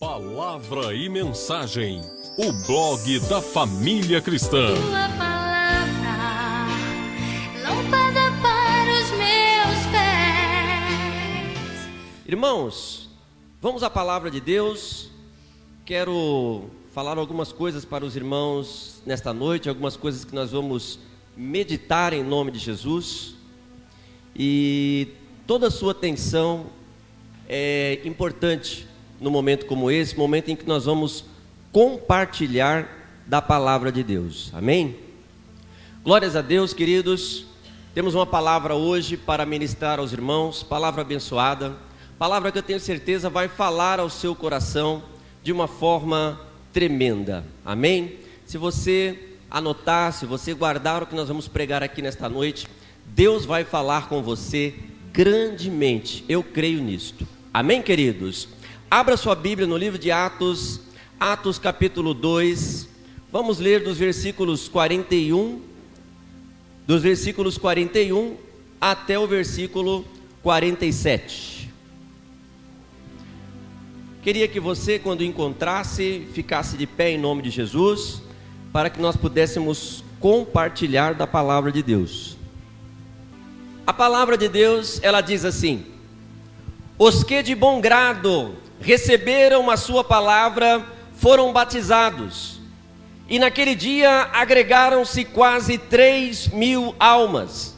Palavra e mensagem, o blog da família cristã. Tua palavra, lâmpada para os meus pés. Irmãos, vamos à palavra de Deus. Quero falar algumas coisas para os irmãos nesta noite, algumas coisas que nós vamos meditar em nome de Jesus. E toda a sua atenção é importante no momento como esse, momento em que nós vamos compartilhar da palavra de Deus. Amém? Glórias a Deus, queridos. Temos uma palavra hoje para ministrar aos irmãos, palavra abençoada, palavra que eu tenho certeza vai falar ao seu coração de uma forma tremenda. Amém? Se você anotar, se você guardar o que nós vamos pregar aqui nesta noite, Deus vai falar com você grandemente. Eu creio nisto. Amém, queridos? Abra sua Bíblia no livro de Atos, Atos capítulo 2, vamos ler dos versículos 41 até o versículo 47. Queria que você, quando encontrasse, ficasse de pé em nome de Jesus, para que nós pudéssemos compartilhar da palavra de Deus. A palavra de Deus, ela diz assim: os que de bom grado receberam a sua palavra foram batizados, e naquele dia agregaram-se quase 3.000 almas,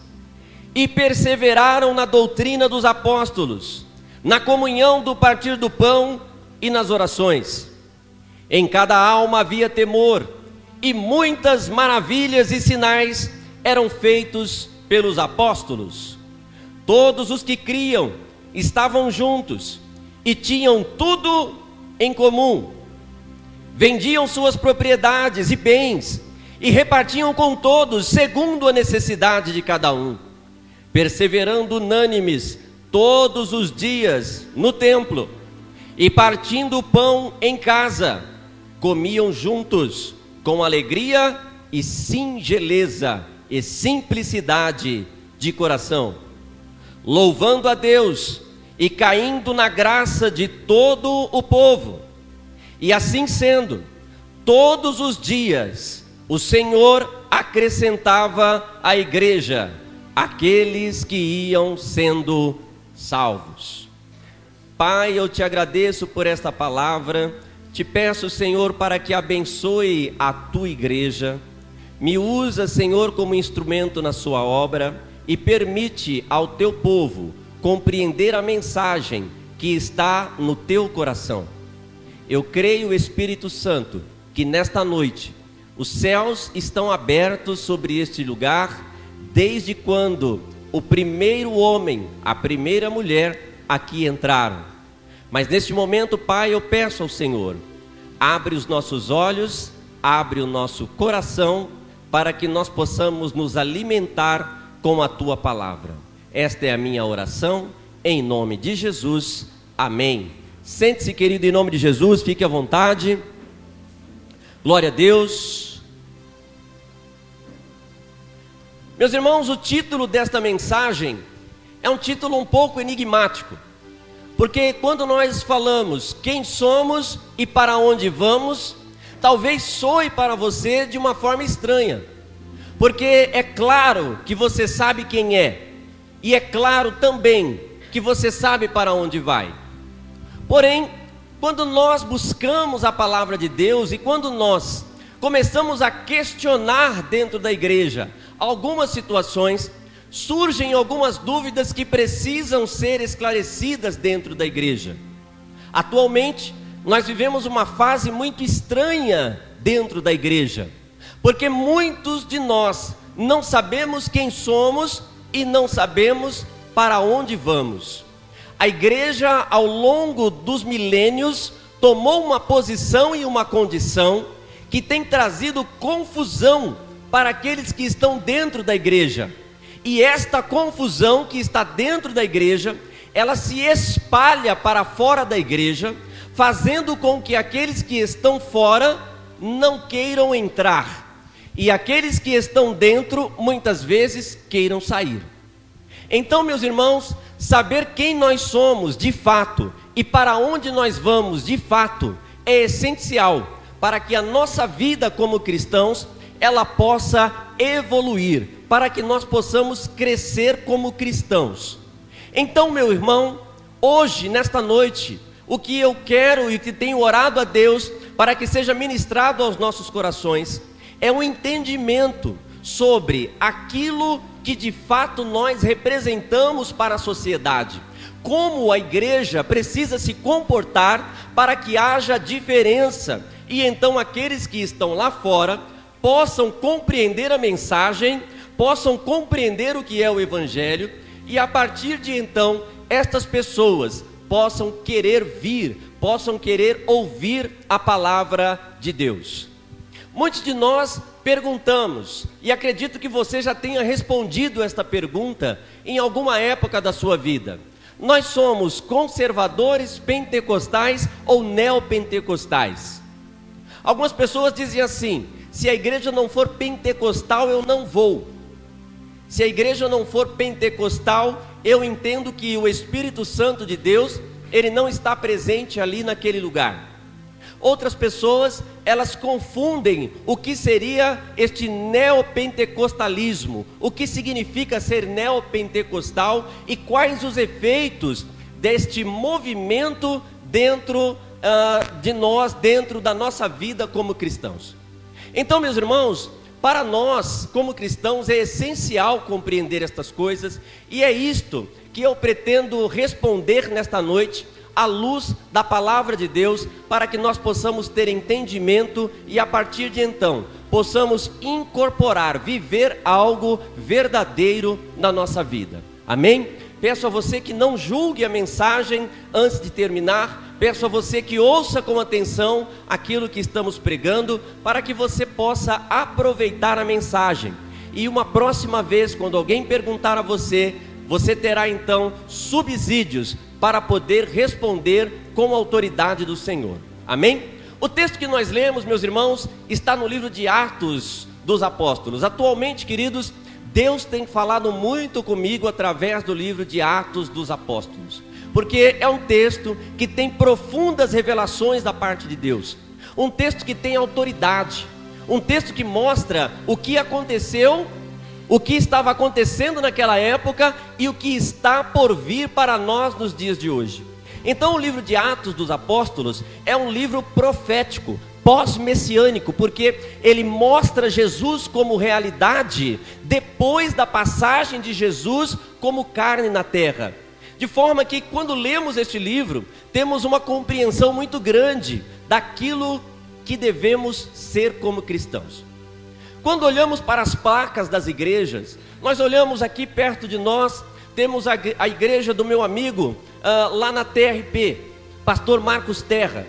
e perseveraram na doutrina dos apóstolos, na comunhão do partir do pão e nas orações. Em cada alma havia temor, e muitas maravilhas e sinais eram feitos pelos apóstolos. Todos os que criam estavam juntos e tinham tudo em comum. Vendiam suas propriedades e bens e repartiam com todos segundo a necessidade de cada um, perseverando unânimes todos os dias no templo e partindo o pão em casa, comiam juntos com alegria e singeleza e simplicidade de coração, louvando a Deus e caindo na graça de todo o povo. E assim sendo, todos os dias o Senhor acrescentava à igreja aqueles que iam sendo salvos. Pai, eu te agradeço por esta palavra, te peço, Senhor, para que abençoe a tua igreja, me usa, Senhor, como instrumento na sua obra e permite ao teu povo compreender a mensagem que está no teu coração. Eu creio, Espírito Santo, que nesta noite os céus estão abertos sobre este lugar, desde quando o primeiro homem, a primeira mulher aqui entraram. Mas neste momento, Pai, eu peço ao Senhor, abre os nossos olhos, abre o nosso coração, para que nós possamos nos alimentar com a tua palavra. Esta é a minha oração, em nome de Jesus, amém. Sente-se, querido, em nome de Jesus, fique à vontade. Glória a Deus. Meus irmãos, o título desta mensagem é um título um pouco enigmático, porque quando nós falamos quem somos e para onde vamos, talvez soe para você de uma forma estranha, porque é claro que você sabe quem é, e é claro também que você sabe para onde vai. Porém, quando nós buscamos a palavra de Deus e quando nós começamos a questionar dentro da igreja algumas situações, surgem algumas dúvidas que precisam ser esclarecidas dentro da igreja. Atualmente, nós vivemos uma fase muito estranha dentro da igreja, porque muitos de nós não sabemos quem somos e não sabemos para onde vamos. A igreja, ao longo dos milênios, tomou uma posição e uma condição que tem trazido confusão para aqueles que estão dentro da igreja. E esta confusão que está dentro da igreja, ela se espalha para fora da igreja, fazendo com que aqueles que estão fora não queiram entrar, e aqueles que estão dentro, muitas vezes, queiram sair. Então, meus irmãos, saber quem nós somos, de fato, e para onde nós vamos de fato é essencial para que a nossa vida como cristãos ela possa evoluir, para que nós possamos crescer como cristãos. Então, meu irmão, hoje, nesta noite, o que eu quero e que tenho orado a Deus para que seja ministrado aos nossos corações é um entendimento sobre aquilo que de fato nós representamos para a sociedade. Como a igreja precisa se comportar para que haja diferença e então aqueles que estão lá fora possam compreender a mensagem, possam compreender o que é o Evangelho e a partir de então estas pessoas possam querer vir, possam querer ouvir a palavra de Deus. Muitos de nós perguntamos, e acredito que você já tenha respondido esta pergunta em alguma época da sua vida: nós somos conservadores, pentecostais ou neopentecostais? Algumas pessoas dizem assim: se a igreja não for pentecostal, eu não vou. Se a igreja não for pentecostal, eu entendo que o Espírito Santo de Deus, ele não está presente ali naquele lugar. Outras pessoas, elas confundem o que seria este neopentecostalismo, o que significa ser neopentecostal e quais os efeitos deste movimento dentro de nós, dentro da nossa vida como cristãos. Então, meus irmãos, para nós como cristãos é essencial compreender estas coisas e é isto que eu pretendo responder nesta noite à luz da palavra de Deus, para que nós possamos ter entendimento e a partir de então possamos incorporar, viver algo verdadeiro na nossa vida. Amém? Peço a você que não julgue a mensagem antes de terminar. Peço a você que ouça com atenção aquilo que estamos pregando, para que você possa aproveitar a mensagem. E uma próxima vez, quando alguém perguntar a você, você terá então subsídios para poder responder com a autoridade do Senhor. Amém? O texto que nós lemos, meus irmãos, está no livro de Atos dos Apóstolos. Atualmente, queridos, Deus tem falado muito comigo através do livro de Atos dos Apóstolos, porque é um texto que tem profundas revelações da parte de Deus, um texto que tem autoridade, um texto que mostra o que aconteceu, o que estava acontecendo naquela época e o que está por vir para nós nos dias de hoje. Então o livro de Atos dos Apóstolos é um livro profético, pós-messiânico, porque ele mostra Jesus como realidade depois da passagem de Jesus como carne na terra. De forma que quando lemos este livro, temos uma compreensão muito grande daquilo que devemos ser como cristãos. Quando olhamos para as placas das igrejas, nós olhamos aqui perto de nós, temos a igreja do meu amigo, lá na TRP, pastor Marcos Terra.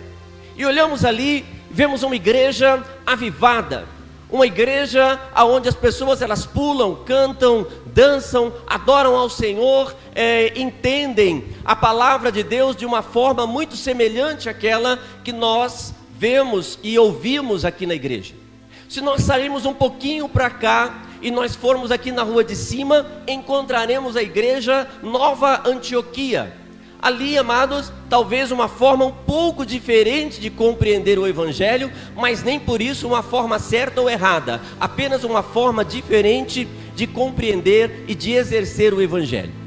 E olhamos ali, vemos uma igreja avivada, uma igreja onde as pessoas elas pulam, cantam, dançam, adoram ao Senhor, entendem a palavra de Deus de uma forma muito semelhante àquela que nós vemos e ouvimos aqui na igreja. Se nós sairmos um pouquinho para cá e nós formos aqui na rua de cima, encontraremos a igreja Nova Antioquia. Ali, amados, talvez uma forma um pouco diferente de compreender o Evangelho, mas nem por isso uma forma certa ou errada, apenas uma forma diferente de compreender e de exercer o Evangelho.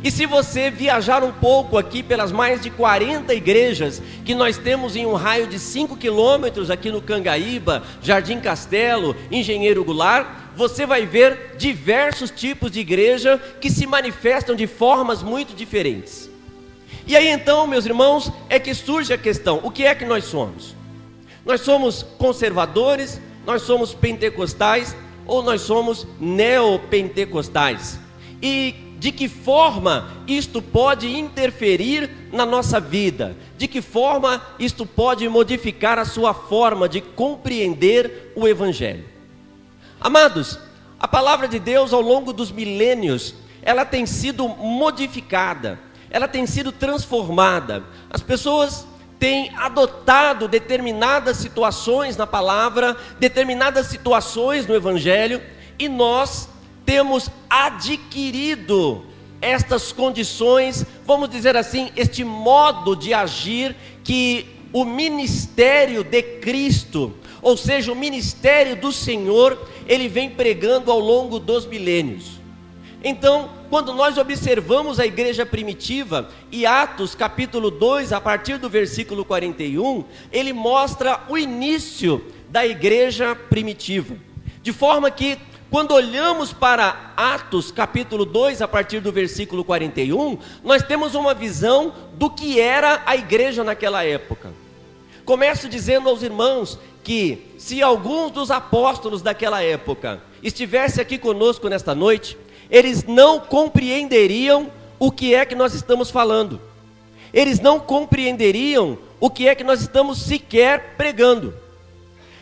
E se você viajar um pouco aqui pelas mais de 40 igrejas que nós temos em um raio de 5 quilômetros aqui no Cangaíba, Jardim Castelo, Engenheiro Goulart, você vai ver diversos tipos de igreja que se manifestam de formas muito diferentes. E aí então, meus irmãos, é que surge a questão: o que é que nós somos? Nós somos conservadores, nós somos pentecostais ou nós somos neopentecostais? E de que forma isto pode interferir na nossa vida? De que forma isto pode modificar a sua forma de compreender o Evangelho? Amados, a palavra de Deus ao longo dos milênios, ela tem sido modificada, ela tem sido transformada. As pessoas têm adotado determinadas situações na palavra, determinadas situações no Evangelho, e nós temos adquirido estas condições, vamos dizer assim, este modo de agir que o ministério de Cristo, ou seja, o ministério do Senhor, ele vem pregando ao longo dos milênios. Então, quando nós observamos a igreja primitiva, e Atos capítulo 2, a partir do versículo 41, ele mostra o início da igreja primitiva. De forma que, quando olhamos para Atos capítulo 2, a partir do versículo 41, nós temos uma visão do que era a igreja naquela época. Começo dizendo aos irmãos que, se alguns dos apóstolos daquela época estivessem aqui conosco nesta noite, eles não compreenderiam o que é que nós estamos falando. Eles não compreenderiam o que é que nós estamos sequer pregando.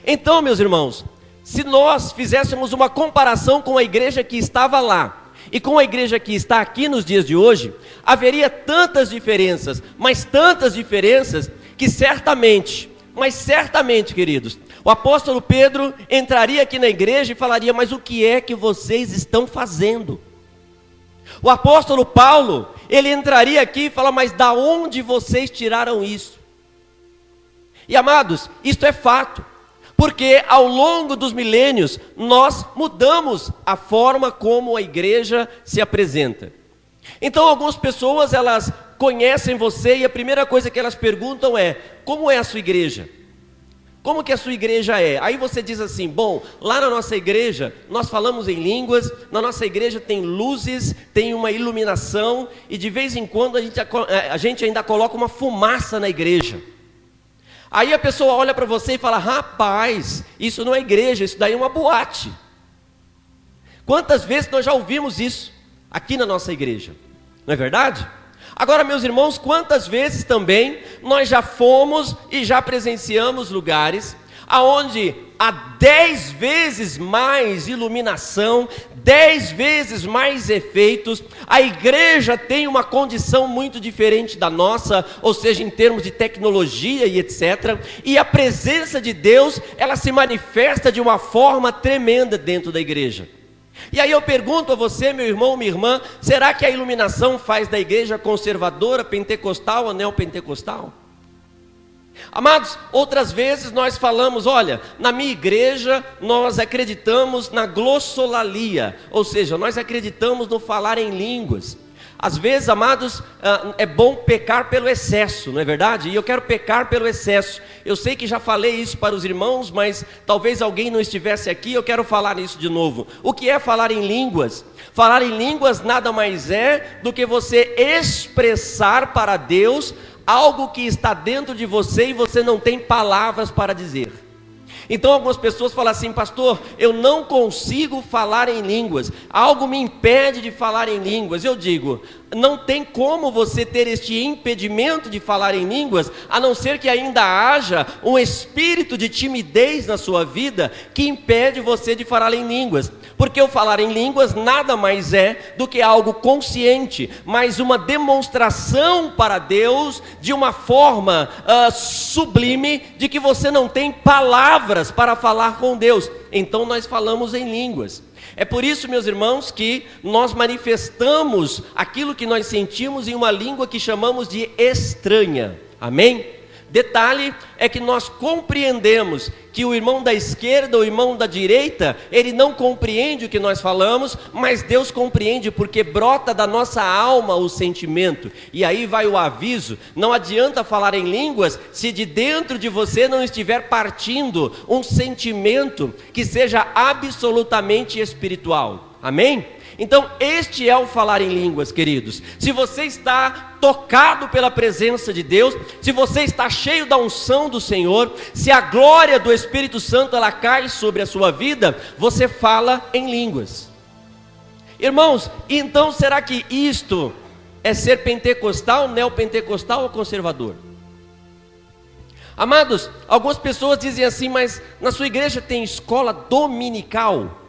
Então, meus irmãos, se nós fizéssemos uma comparação com a igreja que estava lá e com a igreja que está aqui nos dias de hoje, haveria tantas diferenças, mas tantas diferenças, que certamente, queridos, o apóstolo Pedro entraria aqui na igreja e falaria: mas o que é que vocês estão fazendo? O apóstolo Paulo, ele entraria aqui e falaria: mas da onde vocês tiraram isso? E amados, isto é fato, porque ao longo dos milênios, nós mudamos a forma como a igreja se apresenta. Então algumas pessoas, elas conhecem você e a primeira coisa que elas perguntam é: como é a sua igreja? Como que a sua igreja é? Aí você diz assim: bom, lá na nossa igreja nós falamos em línguas, na nossa igreja tem luzes, tem uma iluminação, e de vez em quando a gente ainda coloca uma fumaça na igreja. Aí a pessoa olha para você e fala: rapaz, isso não é igreja, isso daí é uma boate. Quantas vezes nós já ouvimos isso aqui na nossa igreja? Não é verdade? Agora, meus irmãos, quantas vezes também nós já fomos e já presenciamos lugares aonde há 10 vezes mais iluminação, 10 vezes mais efeitos, a igreja tem uma condição muito diferente da nossa, ou seja, em termos de tecnologia e etc. E a presença de Deus, ela se manifesta de uma forma tremenda dentro da igreja. E aí eu pergunto a você, meu irmão, minha irmã, será que a iluminação faz da igreja conservadora, pentecostal ou neopentecostal? Amados, outras vezes nós falamos: olha, na minha igreja nós acreditamos na glossolalia, ou seja, nós acreditamos no falar em línguas. Às vezes, amados, é bom pecar pelo excesso, não é verdade? E eu quero pecar pelo excesso. Eu sei que já falei isso para os irmãos, mas talvez alguém não estivesse aqui, eu quero falar isso de novo. O que é falar em línguas? Falar em línguas nada mais é do que você expressar para Deus algo que está dentro de você e você não tem palavras para dizer. Então algumas pessoas falam assim: pastor, eu não consigo falar em línguas, algo me impede de falar em línguas. Eu digo: não tem como você ter este impedimento de falar em línguas, a não ser que ainda haja um espírito de timidez na sua vida que impede você de falar em línguas. Porque o falar em línguas nada mais é do que algo consciente, mas uma demonstração para Deus de uma forma sublime, de que você não tem palavras para falar com Deus. Então nós falamos em línguas. É por isso, meus irmãos, que nós manifestamos aquilo que nós sentimos em uma língua que chamamos de estranha. Amém? Detalhe é que nós compreendemos que o irmão da esquerda, o irmão da direita, ele não compreende o que nós falamos, mas Deus compreende, porque brota da nossa alma o sentimento. E aí vai o aviso: não adianta falar em línguas se de dentro de você não estiver partindo um sentimento que seja absolutamente espiritual. Amém? Então este é o falar em línguas, queridos. Se você está tocado pela presença de Deus, se você está cheio da unção do Senhor, se a glória do Espírito Santo ela cai sobre a sua vida, você fala em línguas. Irmãos, então será que isto é ser pentecostal, neopentecostal ou conservador? Amados, algumas pessoas dizem assim: mas na sua igreja tem escola dominical?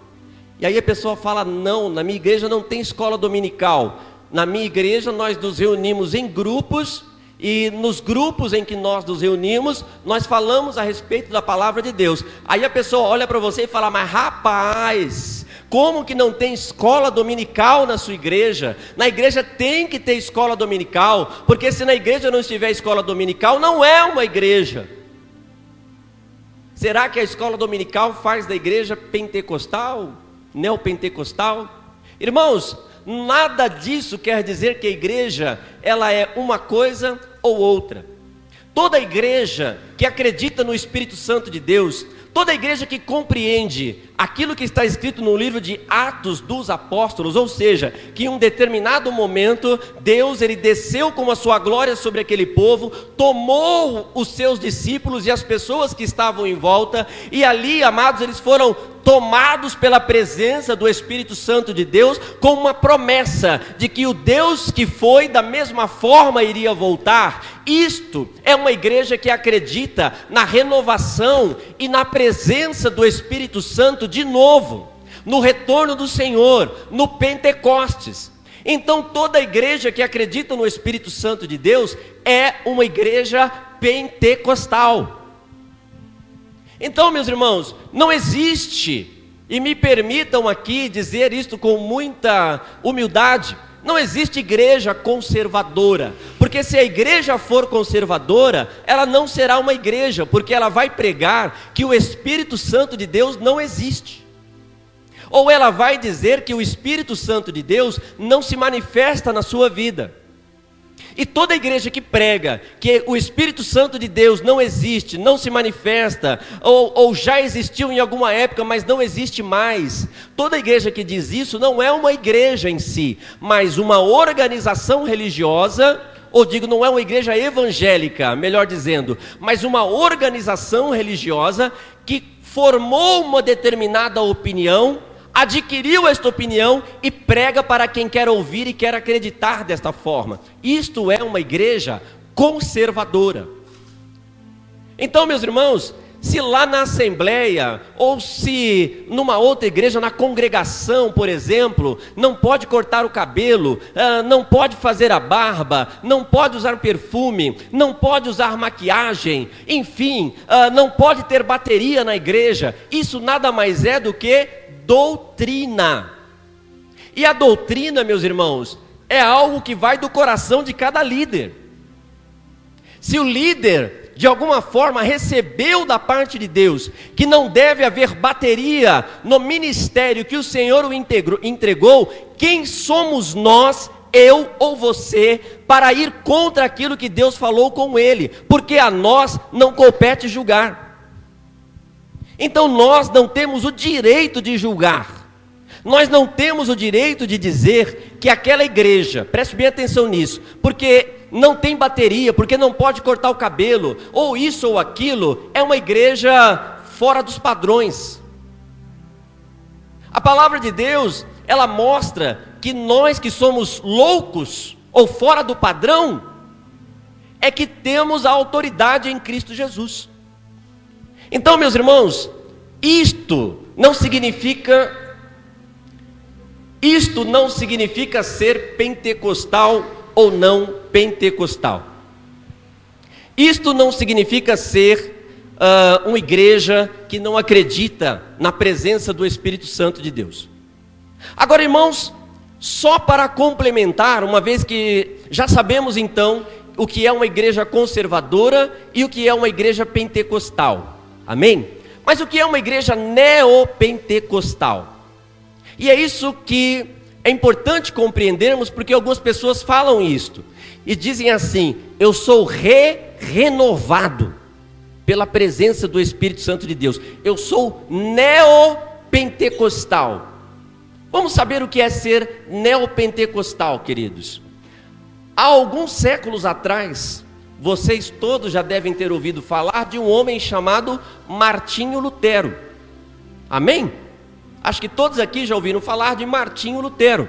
E aí a pessoa fala: não, na minha igreja não tem escola dominical. Na minha igreja nós nos reunimos em grupos, e nos grupos em que nós nos reunimos, nós falamos a respeito da palavra de Deus. Aí a pessoa olha para você e fala: mas rapaz, Como que não tem escola dominical na sua igreja? Na igreja tem que ter escola dominical, porque se na igreja não estiver escola dominical, não é uma igreja. Será que a escola dominical faz da igreja pentecostal, neopentecostal? Irmãos, nada disso quer dizer que a igreja, ela é uma coisa ou outra. Toda igreja que acredita no Espírito Santo de Deus, toda igreja que compreende aquilo que está escrito no livro de Atos dos Apóstolos, ou seja, que em um determinado momento, Deus ele desceu com a sua glória sobre aquele povo, tomou os seus discípulos e as pessoas que estavam em volta, e ali, amados, eles foram tomados pela presença do Espírito Santo de Deus, com uma promessa de que o Deus que foi, da mesma forma iria voltar. Isto é uma igreja que acredita na renovação e na presença do Espírito Santo de novo, no retorno do Senhor, no Pentecostes. Então toda igreja que acredita no Espírito Santo de Deus é uma igreja pentecostal. Então, meus irmãos, não existe, e me permitam aqui dizer isto com muita humildade, não existe igreja conservadora, porque se a igreja for conservadora, ela não será uma igreja, porque ela vai pregar que o Espírito Santo de Deus não existe, ou ela vai dizer que o Espírito Santo de Deus não se manifesta na sua vida. E toda igreja que prega que o Espírito Santo de Deus não existe, não se manifesta, ou já existiu em alguma época, mas não existe mais, toda igreja que diz isso não é uma igreja em si, mas uma organização religiosa, ou digo, não é uma igreja evangélica, melhor dizendo, mas uma organização religiosa que formou uma determinada opinião, adquiriu esta opinião e prega para quem quer ouvir e quer acreditar desta forma. Isto é uma igreja conservadora. Então, meus irmãos, se lá na assembleia, ou se numa outra igreja, na congregação, por exemplo, não pode cortar o cabelo, não pode fazer a barba, não pode usar perfume, não pode usar maquiagem, enfim, não pode ter bateria na igreja, isso nada mais é do que doutrina. E a doutrina, meus irmãos, é algo que vai do coração de cada líder. Se o líder, de alguma forma, recebeu da parte de Deus que não deve haver bateria no ministério que o Senhor o entregou, quem somos nós, eu ou você, para ir contra aquilo que Deus falou com ele? Porque a nós não compete julgar. Então nós não temos o direito de julgar, nós não temos o direito de dizer que aquela igreja, preste bem atenção nisso, porque não tem bateria, porque não pode cortar o cabelo, ou isso ou aquilo, é uma igreja fora dos padrões. A palavra de Deus, ela mostra que nós que somos loucos, ou fora do padrão, é que temos a autoridade em Cristo Jesus. Então, meus irmãos, isto não significa ser pentecostal ou não pentecostal. Isto não significa ser uma igreja que não acredita na presença do Espírito Santo de Deus. Agora, irmãos, só para complementar, uma vez que já sabemos então o que é uma igreja conservadora e o que é uma igreja pentecostal. Amém? Mas o que é uma igreja neopentecostal? E é isso que é importante compreendermos, porque algumas pessoas falam isto e dizem assim: eu sou renovado pela presença do Espírito Santo de Deus, eu sou neopentecostal. Vamos saber o que é ser neopentecostal, queridos. Há alguns séculos atrás, vocês todos já devem ter ouvido falar de um homem chamado Martinho Lutero. Amém? Acho que todos aqui já ouviram falar de Martinho Lutero.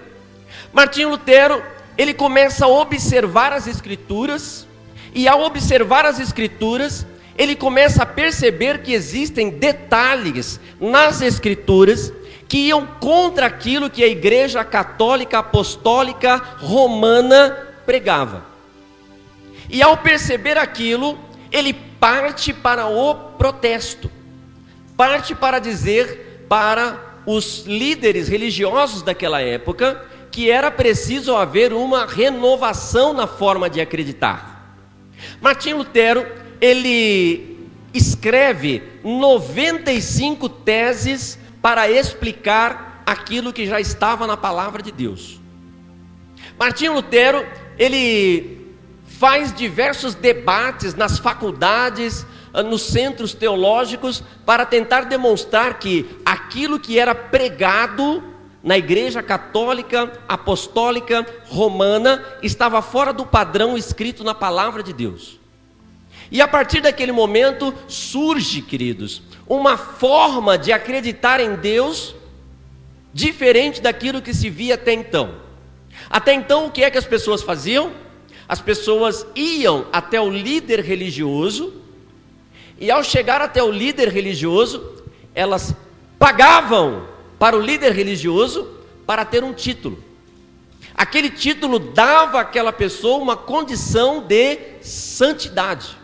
Martinho Lutero, ele começa a observar as Escrituras, e ao observar as Escrituras, ele começa a perceber que existem detalhes nas Escrituras que iam contra aquilo que a Igreja Católica Apostólica Romana pregava. E ao perceber aquilo, ele parte para o protesto, parte para dizer para os líderes religiosos daquela época que era preciso haver uma renovação na forma de acreditar. Martinho Lutero, ele escreve 95 teses para explicar aquilo que já estava na palavra de Deus. Martinho Lutero, ele faz diversos debates nas faculdades, nos centros teológicos, para tentar demonstrar que aquilo que era pregado na Igreja Católica, Apostólica, Romana, estava fora do padrão escrito na palavra de Deus. E a partir daquele momento surge, queridos, uma forma de acreditar em Deus diferente daquilo que se via até então. Até então, o que é que as pessoas faziam? As pessoas iam até o líder religioso, e ao chegar até o líder religioso, elas pagavam para o líder religioso para ter um título. Aquele título dava àquela pessoa uma condição de santidade.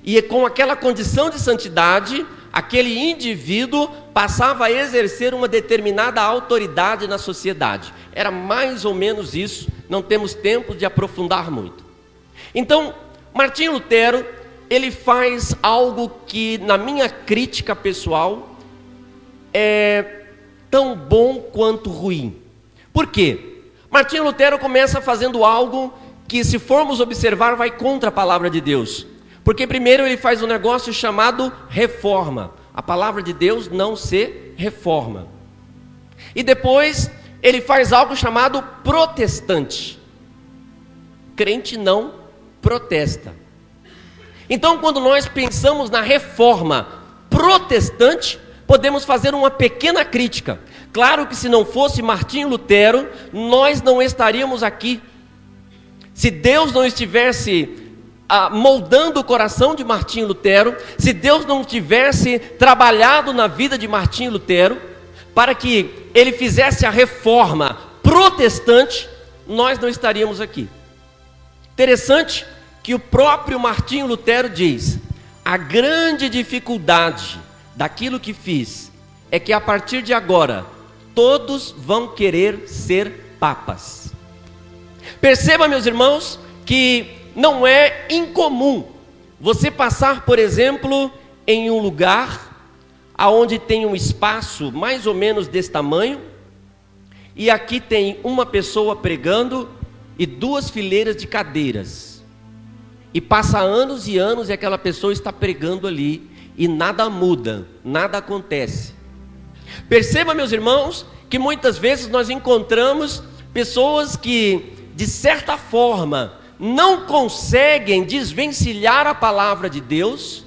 E com aquela condição de santidade, aquele indivíduo passava a exercer uma determinada autoridade na sociedade. Era mais ou menos isso, não temos tempo de aprofundar muito. Então, Martinho Lutero, ele faz algo que, na minha crítica pessoal, é tão bom quanto ruim. Por quê? Martinho Lutero começa fazendo algo que, se formos observar, vai contra a palavra de Deus. Porque primeiro ele faz um negócio chamado reforma. A palavra de Deus não se reforma. E depois ele faz algo chamado protestante. Crente não protesta. Então, quando nós pensamos na reforma protestante, podemos fazer uma pequena crítica. Claro que se não fosse Martinho Lutero, nós não estaríamos aqui. Se Deus não estivesse moldando o coração de Martinho Lutero, se Deus não tivesse trabalhado na vida de Martinho Lutero, para que ele fizesse a reforma protestante, nós não estaríamos aqui. Interessante que o próprio Martinho Lutero diz: a grande dificuldade daquilo que fiz é que a partir de agora todos vão querer ser papas. Perceba, meus irmãos, que não é incomum você passar, por exemplo, em um lugar aonde tem um espaço mais ou menos desse tamanho, e aqui tem uma pessoa pregando e 2 fileiras de cadeiras, e passa anos e anos e aquela pessoa está pregando ali e nada muda, nada acontece. Perceba, meus irmãos, que muitas vezes nós encontramos pessoas que, de certa forma, não conseguem desvencilhar a palavra de Deus,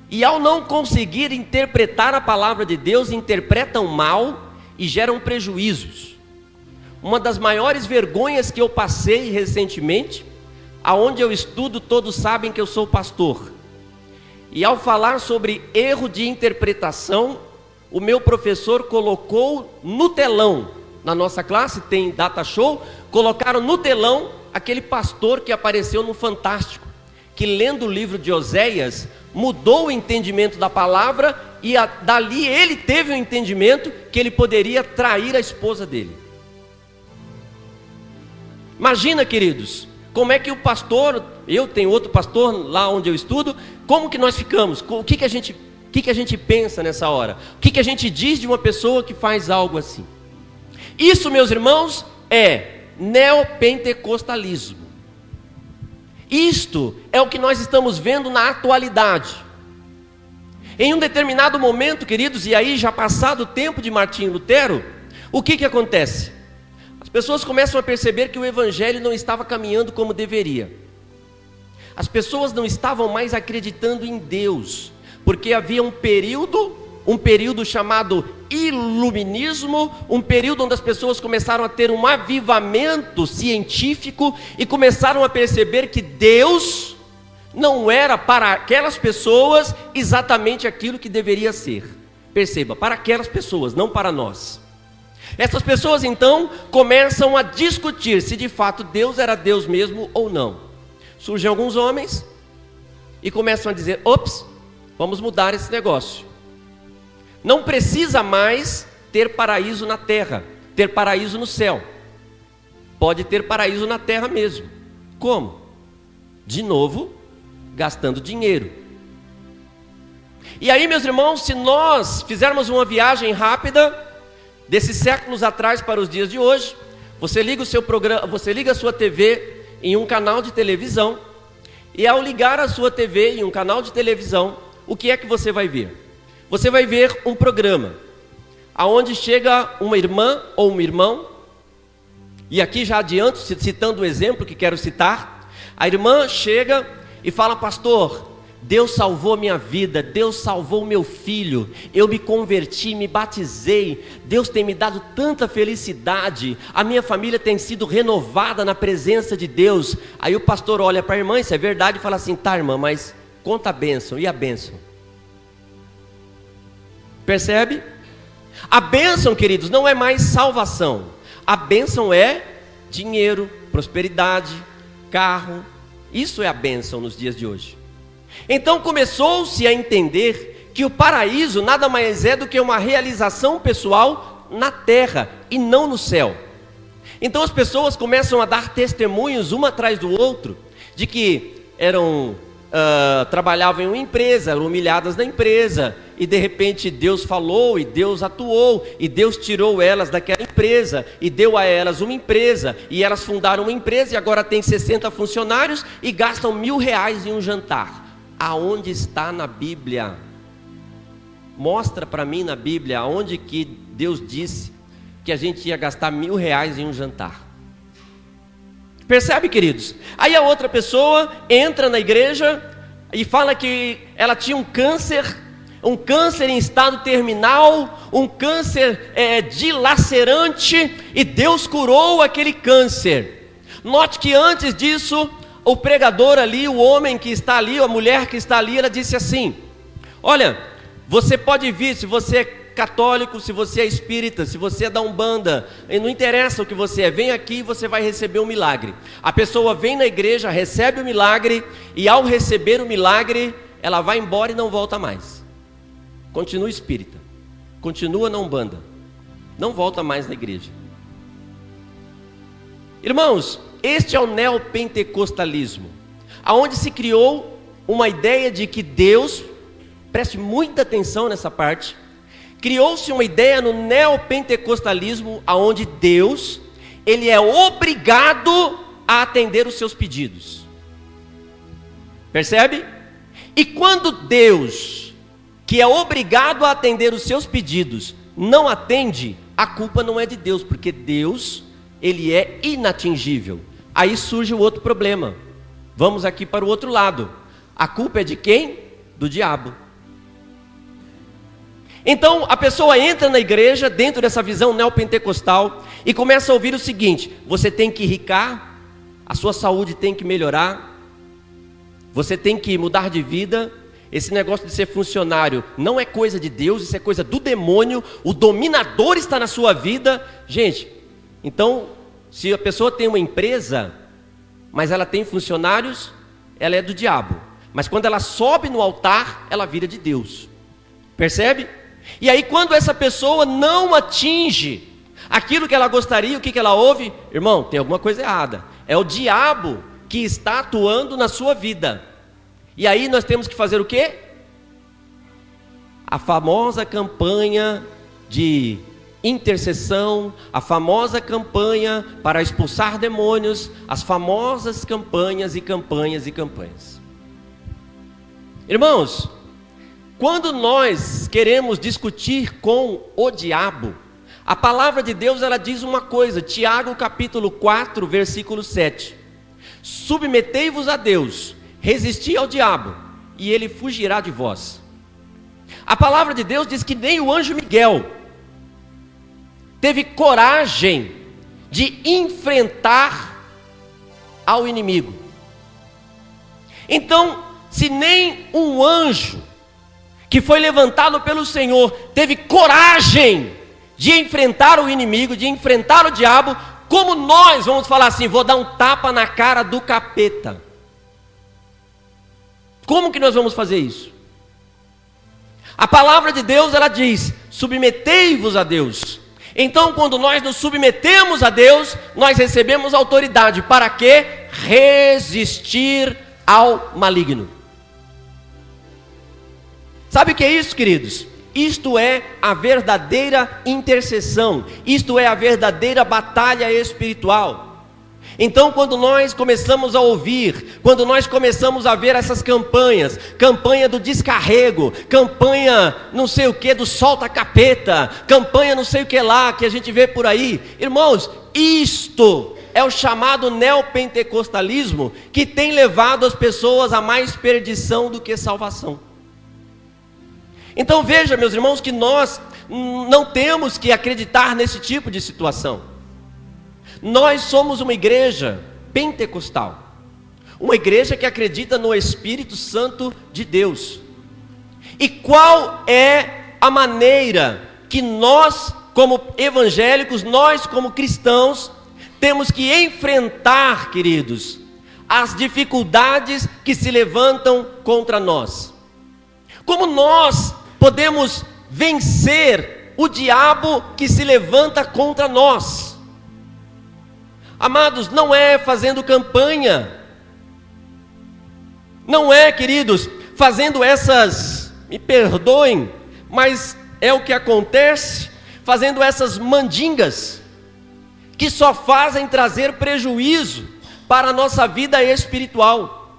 e ao não conseguir interpretar a palavra de Deus, interpretam mal e geram prejuízos. Uma das maiores vergonhas que eu passei recentemente, aonde eu estudo, todos sabem que eu sou pastor, e ao falar sobre erro de interpretação, o meu professor colocou no telão, na nossa classe tem data show, colocaram no telão aquele pastor que apareceu no Fantástico, que lendo o livro de Oséias, mudou o entendimento da palavra, e dali ele teve o entendimento que ele poderia trair a esposa dele. Imagina, queridos, como é que o pastor, eu tenho outro pastor lá onde eu estudo, como que nós ficamos? O que a gente pensa nessa hora? O que a gente diz de uma pessoa que faz algo assim? Isso, meus irmãos, é neopentecostalismo. Isto é o que nós estamos vendo na atualidade. Em um determinado momento, queridos, e aí já passado o tempo de Martinho Lutero, o que acontece? As pessoas começam a perceber que o evangelho não estava caminhando como deveria. As pessoas não estavam mais acreditando em Deus, porque havia um período chamado iluminismo, um período onde as pessoas começaram a ter um avivamento científico e começaram a perceber que Deus não era para aquelas pessoas exatamente aquilo que deveria ser. Perceba, para aquelas pessoas, não para nós. Essas pessoas então começam a discutir se de fato Deus era Deus mesmo ou não. Surgem alguns homens e começam a dizer: ops, vamos mudar esse negócio. não precisa mais ter paraíso na terra, ter paraíso no céu. Pode ter paraíso na terra mesmo. Como? De novo, gastando dinheiro. E aí, meus irmãos, se nós fizermos uma viagem rápida desses séculos atrás para os dias de hoje, você liga o seu programa, você liga a sua TV em um canal de televisão, e ao ligar a sua TV em um canal de televisão, o que é que você vai ver? Você vai ver um programa aonde chega uma irmã ou um irmão, e aqui já adianto, citando o exemplo que quero citar, a irmã chega e fala: pastor, Deus salvou minha vida, Deus salvou meu filho, eu me converti, me batizei, Deus tem me dado tanta felicidade, a minha família tem sido renovada na presença de Deus. Aí o pastor olha para a irmã, isso é verdade, e fala assim: tá, irmã, mas conta a bênção, e a bênção? Percebe? A bênção, queridos, não é mais salvação, a bênção é dinheiro, prosperidade, carro, isso é a bênção nos dias de hoje. Então começou-se a entender que o paraíso nada mais é do que uma realização pessoal na terra e não no céu. Então as pessoas começam a dar testemunhos uma atrás do outro de que trabalhavam em uma empresa, eram humilhadas na empresa, e de repente Deus falou e Deus atuou, e Deus tirou elas daquela empresa e deu a elas uma empresa, e elas fundaram uma empresa e agora tem 60 funcionários e gastam R$1.000 em um jantar. Aonde está na Bíblia? Mostra para mim na Bíblia aonde que Deus disse que a gente ia gastar R$1.000 em um jantar. Percebe, queridos? Aí a outra pessoa entra na igreja e fala que ela tinha um câncer em estado terminal, um câncer dilacerante, e Deus curou aquele câncer. Note que antes disso, o pregador ali, o homem que está ali, a mulher que está ali, ela disse assim: olha, você pode vir, se você é católico, se você é espírita, se você é da Umbanda, não interessa o que você é, vem aqui e você vai receber um milagre. A pessoa vem na igreja, recebe o milagre, e ao receber o milagre, ela vai embora e não volta mais. Continua espírita, continua na Umbanda, não volta mais na igreja. Irmãos, este é o neopentecostalismo, aonde se criou uma ideia de que Deus, preste muita atenção nessa parte, criou-se uma ideia no neopentecostalismo, aonde Deus, ele é obrigado a atender os seus pedidos. Percebe? E quando Deus, que é obrigado a atender os seus pedidos, não atende, a culpa não é de Deus, porque Deus, ele é inatingível. Aí surge o outro problema. Vamos aqui para o outro lado. A culpa é de quem? Do diabo. Então a pessoa entra na igreja dentro dessa visão neopentecostal e começa a ouvir o seguinte: você tem que ricar, a sua saúde tem que melhorar, você tem que mudar de vida, esse negócio de ser funcionário não é coisa de Deus, isso é coisa do demônio, o dominador está na sua vida. Gente, então se a pessoa tem uma empresa, mas ela tem funcionários, ela é do diabo, mas quando ela sobe no altar, ela vira de Deus. Percebe? E aí quando essa pessoa não atinge aquilo que ela gostaria, o que ela ouve? Irmão, tem alguma coisa errada, é o diabo que está atuando na sua vida. E aí nós temos que fazer o quê? A famosa campanha de intercessão, a famosa campanha para expulsar demônios, as famosas campanhas e campanhas e campanhas. Irmãos, quando nós queremos discutir com o diabo, a palavra de Deus ela diz uma coisa, Tiago capítulo 4, versículo 7. Submetei-vos a Deus, resisti ao diabo, e ele fugirá de vós. A palavra de Deus diz que nem o anjo Miguel teve coragem de enfrentar ao inimigo. Então, se nem um anjo que foi levantado pelo Senhor teve coragem de enfrentar o inimigo, de enfrentar o diabo, como nós vamos falar assim, vou dar um tapa na cara do capeta? Como que nós vamos fazer isso? A palavra de Deus, ela diz: submetei-vos a Deus. Então, quando nós nos submetemos a Deus, nós recebemos autoridade. Para quê? Resistir ao maligno. Sabe o que é isso, queridos? Isto é a verdadeira intercessão. Isto é a verdadeira batalha espiritual. Então, quando nós começamos a ouvir, quando nós começamos a ver essas campanhas, campanha do descarrego, campanha não sei o que, do solta capeta, campanha não sei o que lá, que a gente vê por aí, irmãos, isto é o chamado neopentecostalismo, que tem levado as pessoas a mais perdição do que salvação. Então veja, meus irmãos, que nós não temos que acreditar nesse tipo de situação. Nós somos uma igreja pentecostal, uma igreja que acredita no Espírito Santo de Deus. E qual é a maneira que nós, como evangélicos, nós como cristãos, temos que enfrentar, queridos, as dificuldades que se levantam contra nós? Como nós podemos vencer o diabo que se levanta contra nós? Amados, não é fazendo campanha, não é, queridos, fazendo essas, me perdoem, mas é o que acontece, fazendo essas mandingas, que só fazem trazer prejuízo para a nossa vida espiritual.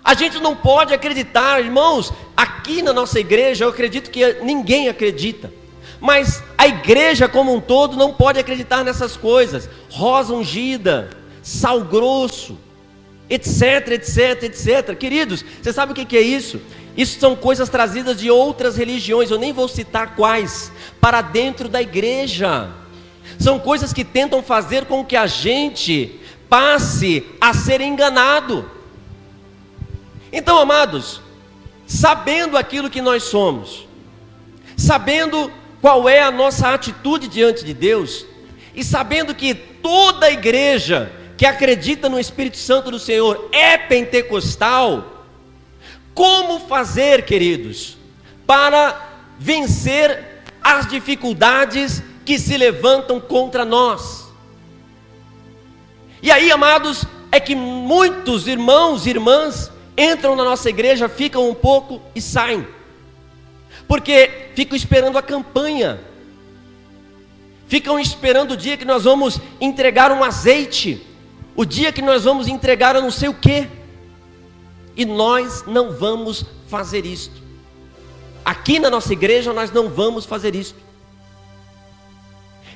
A gente não pode acreditar, irmãos, aqui na nossa igreja, eu acredito que ninguém acredita, mas a igreja como um todo não pode acreditar nessas coisas. Rosa ungida, sal grosso, etc, etc, etc. Queridos, você sabe o que é isso? Isso são coisas trazidas de outras religiões, eu nem vou citar quais, para dentro da igreja. São coisas que tentam fazer com que a gente passe a ser enganado. Então, amados, sabendo aquilo que nós somos, sabendo qual é a nossa atitude diante de Deus, e sabendo que toda a igreja que acredita no Espírito Santo do Senhor é pentecostal, como fazer, queridos, para vencer as dificuldades que se levantam contra nós? E aí, amados, é que muitos irmãos e irmãs entram na nossa igreja, ficam um pouco e saem, porque ficam esperando a campanha, ficam esperando o dia que nós vamos entregar um azeite, o dia que nós vamos entregar eu não sei o que, e nós não vamos fazer isto. Aqui na nossa igreja nós não vamos fazer isto.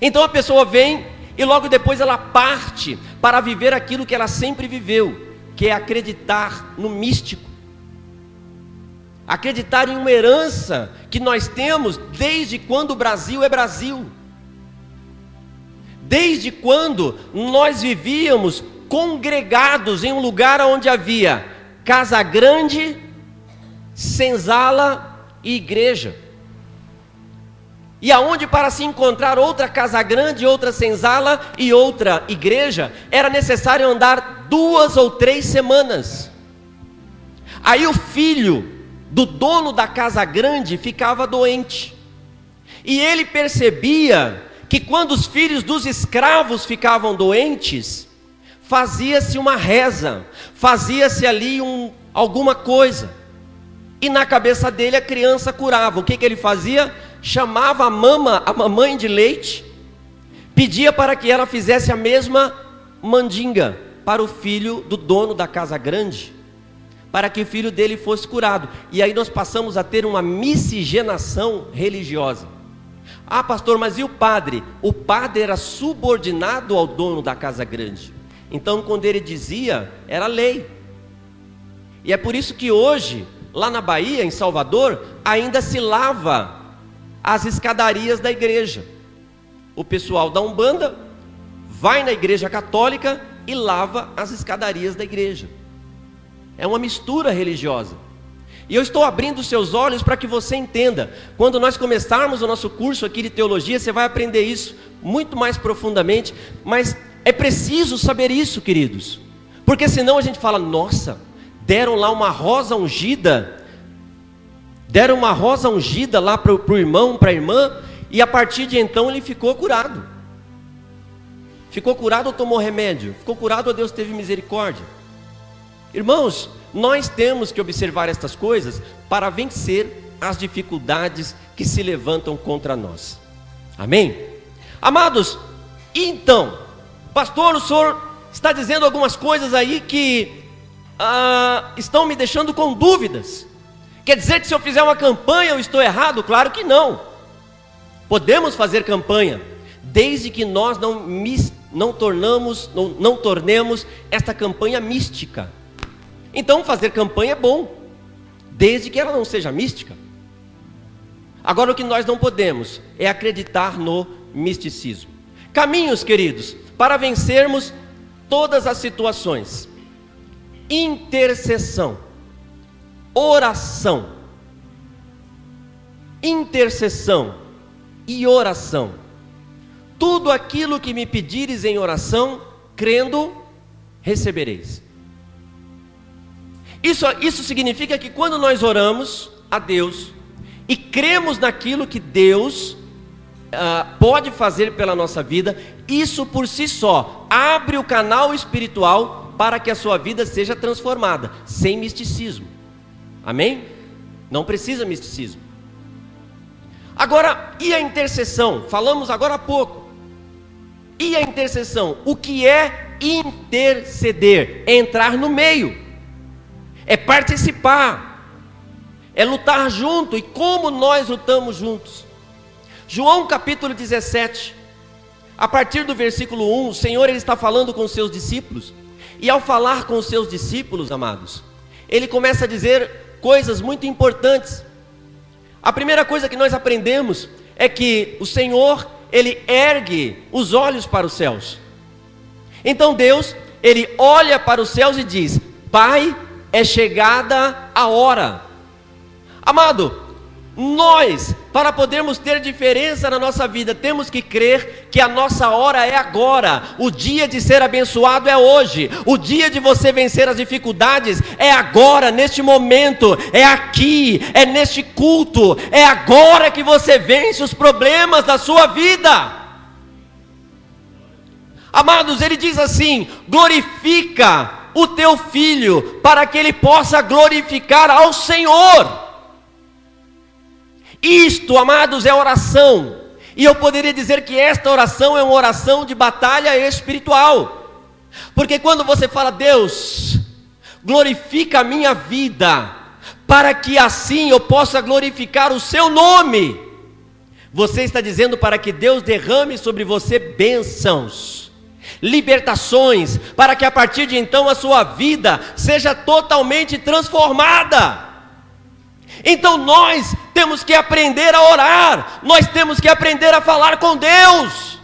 Então a pessoa vem e logo depois ela parte para viver aquilo que ela sempre viveu, que é acreditar no místico, acreditar em uma herança que nós temos desde quando o Brasil é Brasil, desde quando nós vivíamos congregados em um lugar onde havia casa grande, senzala e igreja, e aonde para se encontrar outra casa grande, outra senzala e outra igreja, era necessário andar 2 ou 3 semanas. Aí o filho do dono da casa grande ficava doente, e ele percebia que quando os filhos dos escravos ficavam doentes, fazia-se uma reza, fazia-se ali alguma coisa, e na cabeça dele a criança curava. O que ele fazia? Chamava a mamãe de leite, pedia para que ela fizesse a mesma mandinga para o filho do dono da casa grande, para que o filho dele fosse curado. E aí nós passamos a ter uma miscigenação religiosa. Ah, pastor, mas e o padre? O padre era subordinado ao dono da casa grande, então quando ele dizia, era lei. E é por isso que hoje, lá na Bahia, em Salvador, ainda se lava as escadarias da igreja. O pessoal da Umbanda vai na igreja católica e lava as escadarias da igreja. É uma mistura religiosa. E eu estou abrindo seus olhos para que você entenda. Quando nós começarmos o nosso curso aqui de teologia, você vai aprender isso muito mais profundamente. Mas é preciso saber isso, queridos, porque senão a gente fala, nossa, deram lá uma rosa ungida Deram uma rosa ungida lá para o irmão, para a irmã, e a partir de então ele ficou curado. Ficou curado ou tomou remédio? Ficou curado ou Deus teve misericórdia? Irmãos, nós temos que observar estas coisas para vencer as dificuldades que se levantam contra nós. Amém? Amados, então, pastor, o senhor está dizendo algumas coisas aí que estão me deixando com dúvidas. Quer dizer que se eu fizer uma campanha eu estou errado? Claro que não. Podemos fazer campanha, desde que nós não tornemos esta campanha mística. Então fazer campanha é bom, desde que ela não seja mística. Agora o que nós não podemos é acreditar no misticismo. Caminhos, queridos, para vencermos todas as situações: intercessão, oração, intercessão e oração. Tudo aquilo que me pedires em oração, crendo, recebereis. Isso significa que quando nós oramos a Deus e cremos naquilo que Deus pode fazer pela nossa vida, isso por si só abre o canal espiritual para que a sua vida seja transformada, sem misticismo. Amém? Não precisa misticismo. Agora, e a intercessão? Falamos agora há pouco. E a intercessão? O que é interceder? É entrar no meio, é participar, é lutar junto. E como nós lutamos juntos? João capítulo 17, a partir do versículo 1, o Senhor ele está falando com os seus discípulos. E ao falar com os seus discípulos, amados, ele começa a dizer coisas muito importantes. A primeira coisa que nós aprendemos é que o Senhor, ele ergue os olhos para os céus. Então Deus, ele olha para os céus e diz: Pai, é chegada a hora. Amado, nós, para podermos ter diferença na nossa vida, temos que crer que a nossa hora é agora. O dia de ser abençoado é hoje. O dia de você vencer as dificuldades é agora, neste momento, é aqui, é neste culto. É agora que você vence os problemas da sua vida. Amados, ele diz assim: glorifica o teu filho, para que ele possa glorificar ao Senhor. Isto, amados, é oração. E eu poderia dizer que esta oração é uma oração de batalha espiritual. Porque quando você fala: Deus, glorifica a minha vida, para que assim eu possa glorificar o seu nome, você está dizendo para que Deus derrame sobre você bênçãos, libertações, para que a partir de então a sua vida seja totalmente transformada. Então nós temos que aprender a orar, nós temos que aprender a falar com Deus.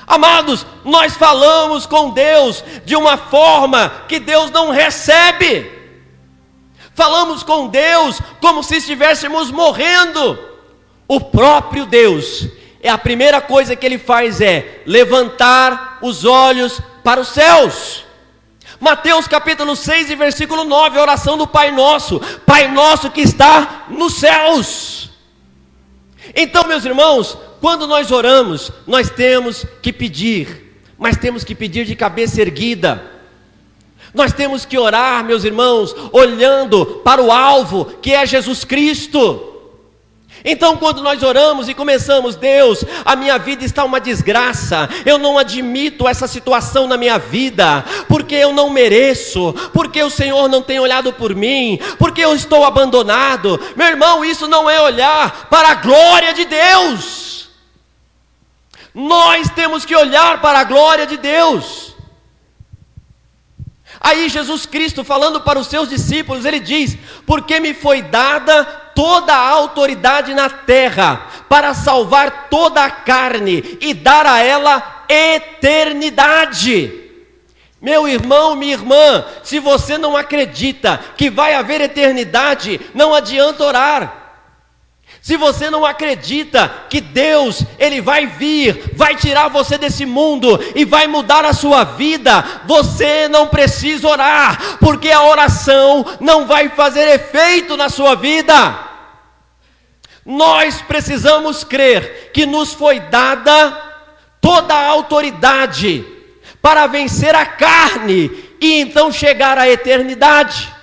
Amados, nós falamos com Deus de uma forma que Deus não recebe. Falamos com Deus como se estivéssemos morrendo. O próprio Deus, a primeira coisa que Ele faz é levantar os olhos para os céus. Mateus capítulo 6 e versículo 9, a oração do Pai Nosso. Pai Nosso que está nos céus. Então, meus irmãos, quando nós oramos, nós temos que pedir, mas temos que pedir de cabeça erguida. Nós temos que orar, meus irmãos, olhando para o alvo, que é Jesus Cristo. Então quando nós oramos e começamos: Deus, a minha vida está uma desgraça, eu não admito essa situação na minha vida, porque eu não mereço, porque o Senhor não tem olhado por mim, porque eu estou abandonado. Meu irmão, isso não é olhar para a glória de Deus. Nós temos que olhar para a glória de Deus. Aí Jesus Cristo, falando para os seus discípulos, ele diz: porque me foi dada toda a autoridade na terra, para salvar toda a carne e dar a ela eternidade. Meu irmão, minha irmã, se você não acredita que vai haver eternidade, não adianta orar. Se você não acredita que Deus, Ele vai vir, vai tirar você desse mundo e vai mudar a sua vida, você não precisa orar, porque a oração não vai fazer efeito na sua vida. Nós precisamos crer que nos foi dada toda a autoridade para vencer a carne e então chegar à eternidade.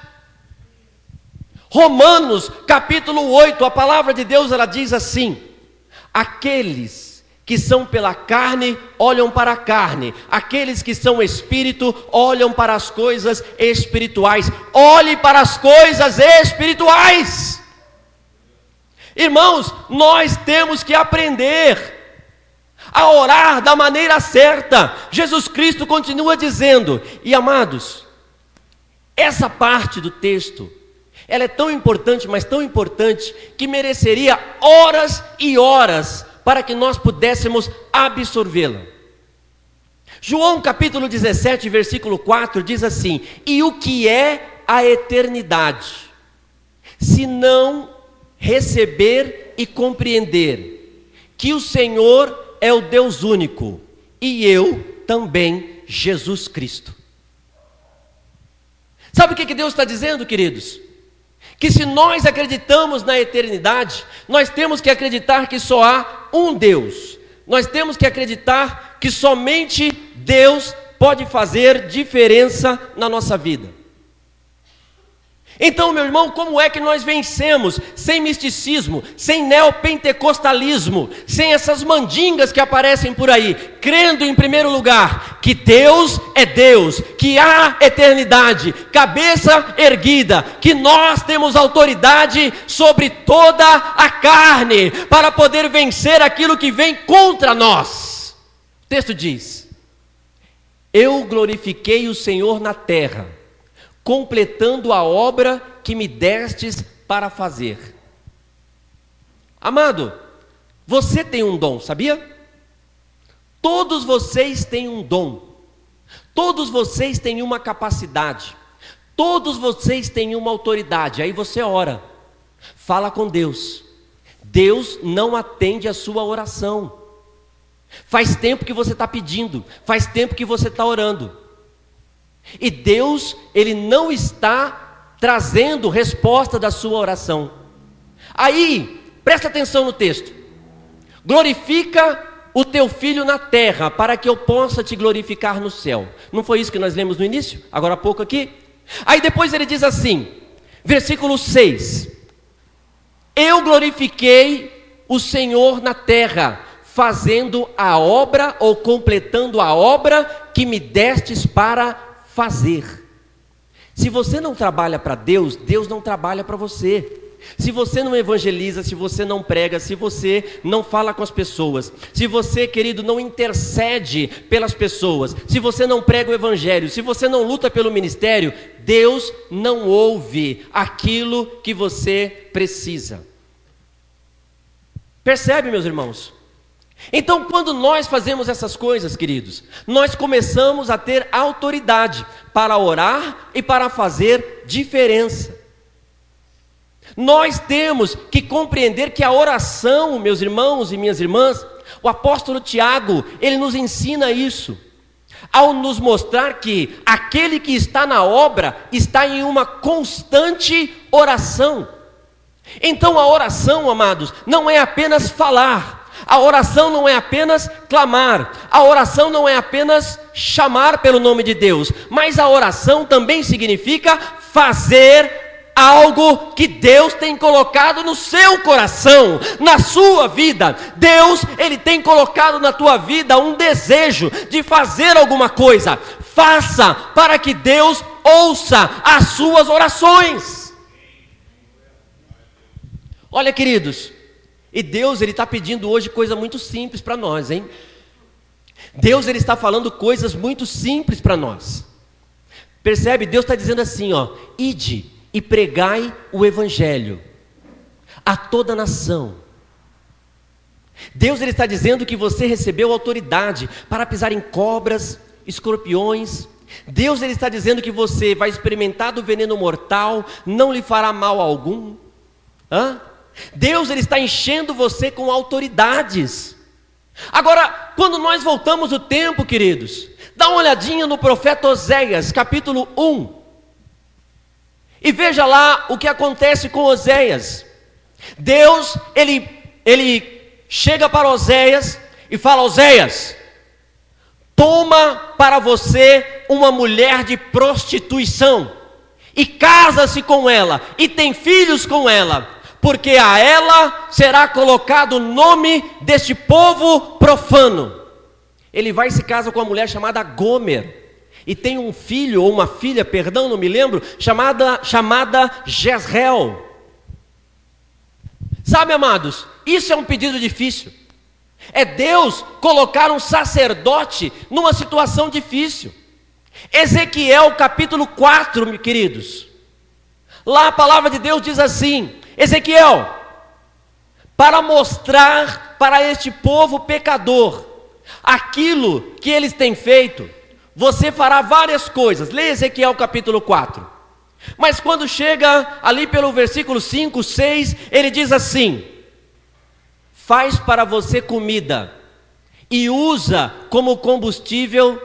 Romanos capítulo 8, a palavra de Deus ela diz assim: aqueles que são pela carne olham para a carne, aqueles que são espírito olham para as coisas espirituais. Olhe para as coisas espirituais. Irmãos, nós temos que aprender a orar da maneira certa. Jesus Cristo continua dizendo, e amados, essa parte do texto, ela é tão importante, mas tão importante, que mereceria horas e horas para que nós pudéssemos absorvê-la. João capítulo 17, versículo 4 diz assim: e o que é a eternidade, se não receber e compreender que o Senhor é o Deus único, e eu também, Jesus Cristo. Sabe o que Deus está dizendo, queridos? Que se nós acreditamos na eternidade, nós temos que acreditar que só há um Deus. Nós temos que acreditar que somente Deus pode fazer diferença na nossa vida. Então, meu irmão, como é que nós vencemos sem misticismo, sem neopentecostalismo, sem essas mandingas que aparecem por aí, crendo em primeiro lugar que Deus é Deus, que há eternidade, cabeça erguida, que nós temos autoridade sobre toda a carne, para poder vencer aquilo que vem contra nós. O texto diz: eu glorifiquei o Senhor na terra, completando a obra que me destes para fazer. Amado, você tem um dom, sabia? Todos vocês têm um dom. Todos vocês têm uma capacidade. Todos vocês têm uma autoridade. Aí você ora, fala com Deus. Deus não atende a sua oração. Faz tempo que você está pedindo, faz tempo que você está orando. E Deus, Ele não está trazendo resposta da sua oração. Aí, presta atenção no texto: glorifica o teu filho na terra, para que eu possa te glorificar no céu. Não foi isso que nós lemos no início? Agora há pouco aqui? Aí depois ele diz assim, versículo 6: eu glorifiquei o Senhor na terra, fazendo a obra, ou completando a obra que me destes para fazer. Se você não trabalha para Deus, Deus não trabalha para você. Se você não evangeliza, se você não prega, se você não fala com as pessoas, se você, querido, não intercede pelas pessoas, se você não prega o evangelho, se você não luta pelo ministério, Deus não ouve aquilo que você precisa. Percebe, meus irmãos? Então, quando nós fazemos essas coisas, queridos, nós começamos a ter autoridade para orar e para fazer diferença. Nós temos que compreender que a oração, meus irmãos e minhas irmãs, o apóstolo Tiago, ele nos ensina isso, ao nos mostrar que aquele que está na obra está em uma constante oração. Então a oração, amados, não é apenas falar. A oração não é apenas clamar, a oração não é apenas chamar pelo nome de Deus, mas a oração também significa fazer algo que Deus tem colocado no seu coração, na sua vida. Deus, Ele tem colocado na tua vida um desejo de fazer alguma coisa. Faça para que Deus ouça as suas orações. Olha, queridos, e Deus, Ele está pedindo hoje coisa muito simples para nós, hein? Deus, Ele está falando coisas muito simples para nós. Percebe? Deus está dizendo assim, ó: ide e pregai o evangelho a toda nação. Deus, Ele está dizendo que você recebeu autoridade para pisar em cobras, escorpiões. Deus, Ele está dizendo que você vai experimentar do veneno mortal, não lhe fará mal algum. Deus ele está enchendo você com autoridades. Agora, quando nós voltamos o tempo, queridos, dá uma olhadinha no profeta Oséias, capítulo 1. E veja lá o que acontece com Oséias. Deus, ele chega para Oséias e fala: Oséias, toma para você uma mulher de prostituição e casa-se com ela e tem filhos com ela, porque a ela será colocado o nome deste povo profano. Ele vai e se casa com uma mulher chamada Gomer, e tem um filho, ou uma filha, perdão, não me lembro, chamada Jezreel. Sabe, amados, isso é um pedido difícil. É Deus colocar um sacerdote numa situação difícil. Ezequiel capítulo 4, meus queridos. Lá a palavra de Deus diz assim: Ezequiel, para mostrar para este povo pecador aquilo que eles têm feito, você fará várias coisas. Leia Ezequiel capítulo 4. Mas quando chega ali pelo versículo 5, 6, ele diz assim: faz para você comida e usa como combustível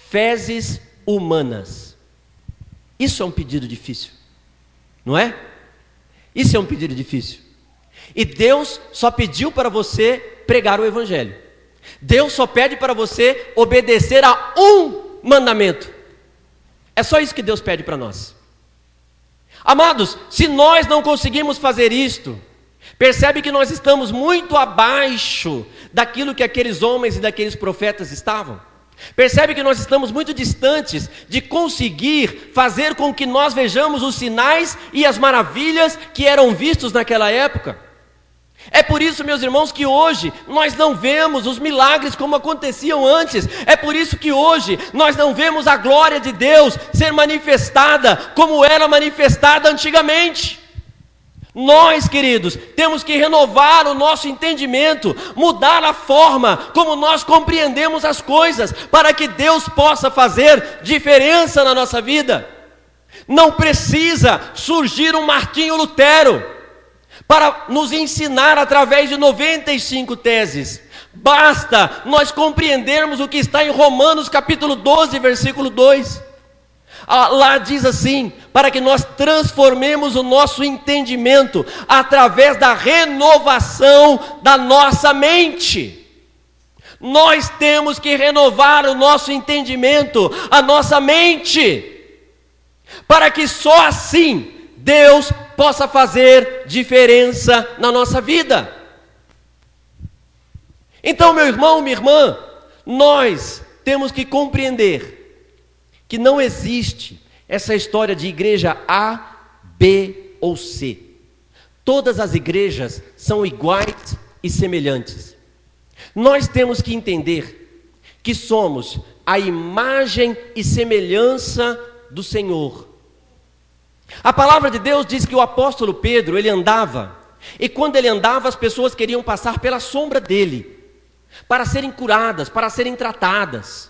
fezes humanas. Isso é um pedido difícil, não é? Isso é um pedido difícil. E Deus só pediu para você pregar o evangelho. Deus só pede para você obedecer a um mandamento. É só isso que Deus pede para nós. Amados, se nós não conseguimos fazer isto, percebe que nós estamos muito abaixo daquilo que aqueles homens e daqueles profetas estavam. Percebe que nós estamos muito distantes de conseguir fazer com que nós vejamos os sinais e as maravilhas que eram vistos naquela época. É por isso, meus irmãos, que hoje nós não vemos os milagres como aconteciam antes. É por isso que hoje nós não vemos a glória de Deus ser manifestada como era manifestada antigamente. Nós, queridos, temos que renovar o nosso entendimento, mudar a forma como nós compreendemos as coisas, para que Deus possa fazer diferença na nossa vida. Não precisa surgir um Martinho Lutero para nos ensinar através de 95 teses. Basta nós compreendermos o que está em Romanos capítulo 12, versículo 2. Lá diz assim: para que nós transformemos o nosso entendimento através da renovação da nossa mente. Nós temos que renovar o nosso entendimento, a nossa mente, para que só assim Deus possa fazer diferença na nossa vida. Então, meu irmão, minha irmã, nós temos que compreender que não existe essa história de igreja A, B ou C. Todas as igrejas são iguais e semelhantes. Nós temos que entender que somos a imagem e semelhança do Senhor. A palavra de Deus diz que o apóstolo Pedro, ele andava, e quando ele andava, as pessoas queriam passar pela sombra dele, para serem curadas, para serem tratadas.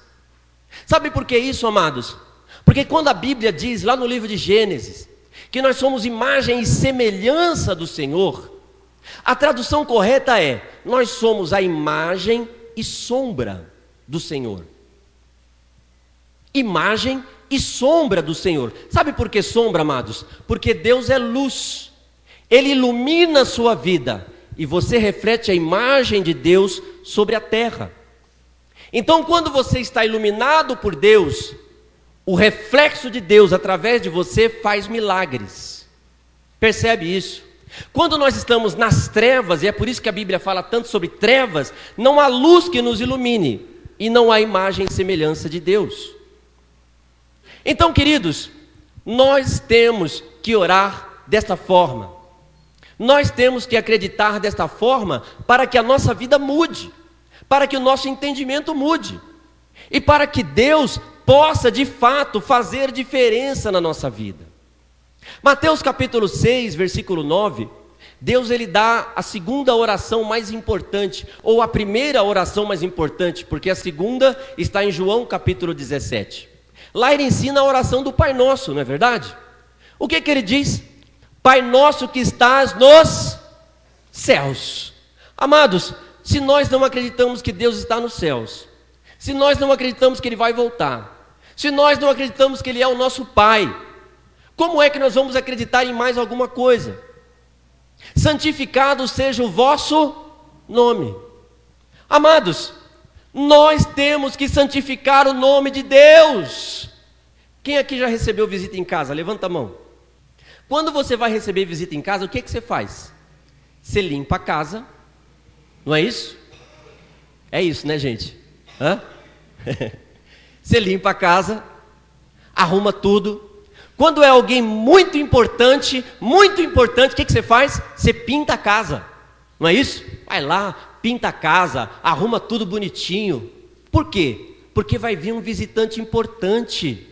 Sabe por que isso, amados? Porque quando a Bíblia diz, lá no livro de Gênesis, que nós somos imagem e semelhança do Senhor, a tradução correta é: nós somos a imagem e sombra do Senhor. Imagem e sombra do Senhor. Sabe por que sombra, amados? Porque Deus é luz. Ele ilumina a sua vida e você reflete a imagem de Deus sobre a terra. Então, quando você está iluminado por Deus, o reflexo de Deus através de você faz milagres. Percebe isso? Quando nós estamos nas trevas, e é por isso que a Bíblia fala tanto sobre trevas, não há luz que nos ilumine e não há imagem e semelhança de Deus. Então, queridos, nós temos que orar desta forma. Nós temos que acreditar desta forma para que a nossa vida mude, para que o nosso entendimento mude e para que Deus possa de fato fazer diferença na nossa vida. Mateus capítulo 6, versículo 9, Deus ele dá a segunda oração mais importante, ou a primeira oração mais importante, porque a segunda está em João capítulo 17. Lá ele ensina a oração do Pai Nosso, não é verdade? O que ele diz? Pai nosso que estás nos Céus. Amados, se nós não acreditamos que Deus está nos céus, se nós não acreditamos que Ele vai voltar, se nós não acreditamos que Ele é o nosso Pai, como é que nós vamos acreditar em mais alguma coisa? Santificado seja o vosso nome. Amados, nós temos que santificar o nome de Deus. Quem aqui já recebeu visita em casa? Levanta a mão. Quando você vai receber visita em casa, o que você faz? Você limpa a casa, não é isso? É isso, né, gente? Hã? Você limpa a casa, arruma tudo. Quando é alguém muito importante, o que você faz? Você pinta a casa, não é isso? Vai lá, pinta a casa, arruma tudo bonitinho. Por quê? Porque vai vir um visitante importante.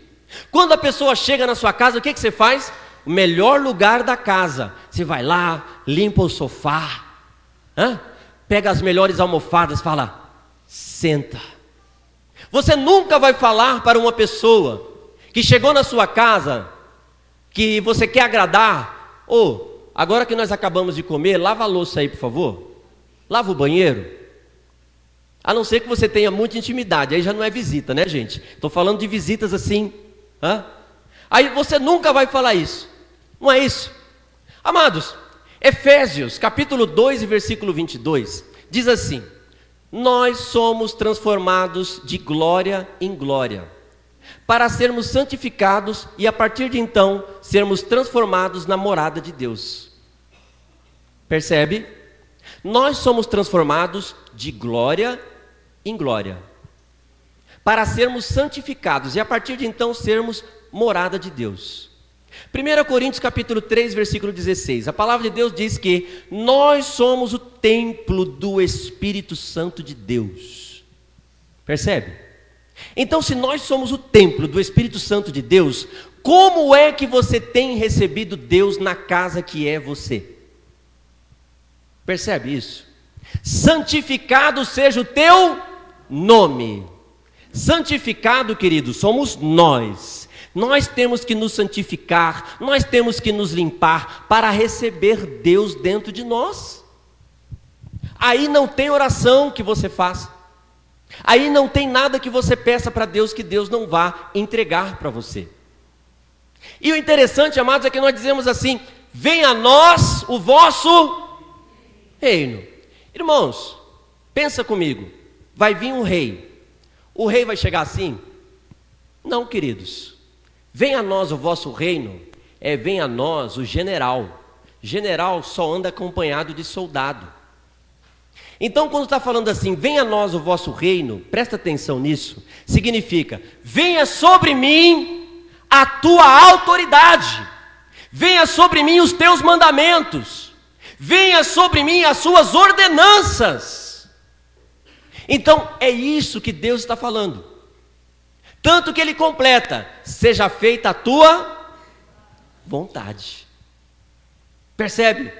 Quando a pessoa chega na sua casa, o que você faz? O melhor lugar da casa, você vai lá, limpa o sofá, pega as melhores almofadas, fala, senta. Você nunca vai falar para uma pessoa que chegou na sua casa, que você quer agradar, agora que nós acabamos de comer, lava a louça aí, por favor, lava o banheiro. A não ser que você tenha muita intimidade, aí já não é visita, né, gente? Estou falando de visitas assim, aí você nunca vai falar isso, não é isso? Amados, Efésios capítulo 2 e versículo 22, diz assim: nós somos transformados de glória em glória, para sermos santificados e a partir de então, sermos transformados na morada de Deus. Percebe? Nós somos transformados de glória em glória, para sermos santificados e a partir de então, sermos morada de Deus. 1 Coríntios capítulo 3, versículo 16, a palavra de Deus diz que nós somos o templo do Espírito Santo de Deus. Percebe? Então, se nós somos o templo do Espírito Santo de Deus, como é que você tem recebido Deus na casa que é você? Percebe isso? Santificado seja o teu nome. Santificado, querido, somos nós. Nós temos que nos santificar, nós temos que nos limpar para receber Deus dentro de nós. Aí não tem oração que você faça, aí não tem nada que você peça para Deus que Deus não vá entregar para você. E o interessante, amados, é que nós dizemos assim: venha a nós o vosso reino. Irmãos, pensa comigo, vai vir um rei, o rei vai chegar assim? Não, queridos. Venha a nós o vosso reino, venha a nós o general. General só anda acompanhado de soldado. Então, quando está falando assim, venha a nós o vosso reino, presta atenção nisso, significa, venha sobre mim a tua autoridade, venha sobre mim os teus mandamentos, venha sobre mim as suas ordenanças. Então, é isso que Deus está falando. Tanto que Ele completa, seja feita a tua vontade. Percebe?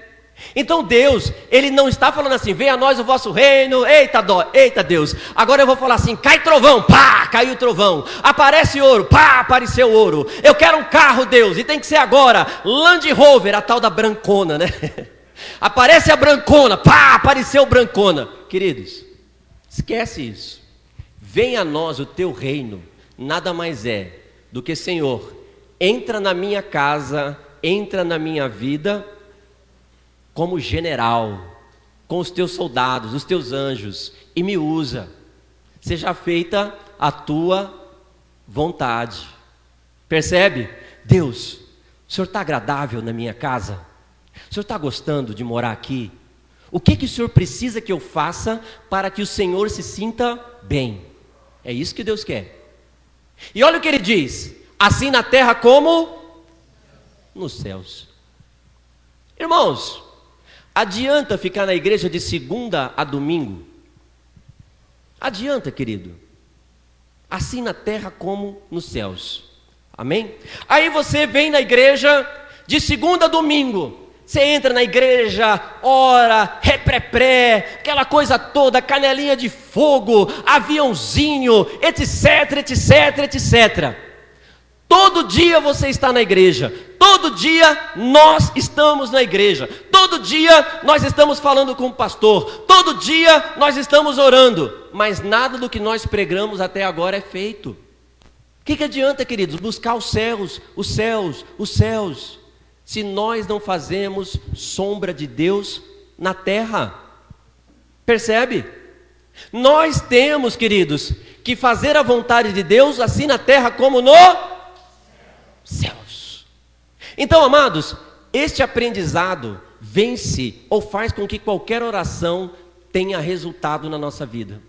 Então Deus, Ele não está falando assim, venha a nós o vosso reino, eita Deus, agora eu vou falar assim, cai trovão, pá, caiu o trovão, aparece ouro, pá, apareceu ouro, eu quero um carro, Deus, e tem que ser agora, Land Rover, a tal da brancona, né? Aparece a brancona, pá, apareceu brancona. Queridos, esquece isso. Venha a nós o teu reino, nada mais é do que, Senhor, entra na minha casa, entra na minha vida como general, com os teus soldados, os teus anjos, e me usa, seja feita a tua vontade. Percebe? Deus, o Senhor está agradável na minha casa? O Senhor está gostando de morar aqui? O que o Senhor precisa que eu faça para que o Senhor se sinta bem? É isso que Deus quer. E olha o que Ele diz, assim na terra como nos céus. Irmãos, adianta ficar na igreja de segunda a domingo? Adianta, querido? Assim na terra como nos céus. Amém? Aí você vem na igreja de segunda a domingo. Você entra na igreja, ora, repré, aquela coisa toda, canelinha de fogo, aviãozinho, etc, etc, etc. Todo dia você está na igreja, todo dia nós estamos na igreja, todo dia nós estamos falando com o pastor, todo dia nós estamos orando, mas nada do que nós pregamos até agora é feito. O que adianta, queridos, buscar os céus, os céus, os céus, se nós não fazemos sombra de Deus na terra? Percebe? Nós temos, queridos, que fazer a vontade de Deus assim na terra como no céus. Então, amados, este aprendizado vence ou faz com que qualquer oração tenha resultado na nossa vida.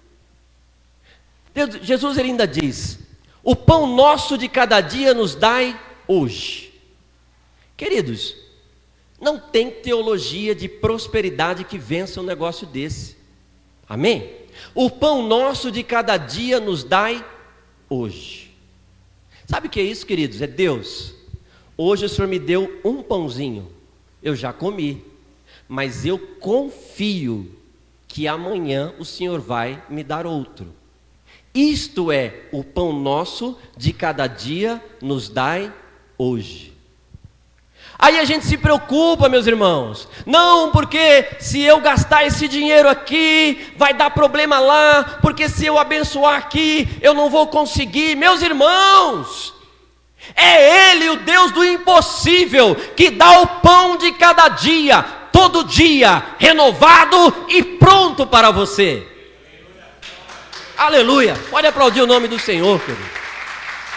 Jesus ele ainda diz: o pão nosso de cada dia nos dai hoje. Queridos, não tem teologia de prosperidade que vença um negócio desse. Amém? O pão nosso de cada dia nos dai hoje. Sabe o que é isso, queridos? É Deus. Hoje o Senhor me deu um pãozinho, eu já comi, mas eu confio que amanhã o Senhor vai me dar outro. Isto é o pão nosso de cada dia nos dai hoje. Aí a gente se preocupa, meus irmãos, não, porque se eu gastar esse dinheiro aqui, vai dar problema lá, porque se eu abençoar aqui, eu não vou conseguir. Meus irmãos, é Ele, o Deus do impossível, que dá o pão de cada dia, todo dia, renovado e pronto para você. Aleluia, pode aplaudir o nome do Senhor, querido.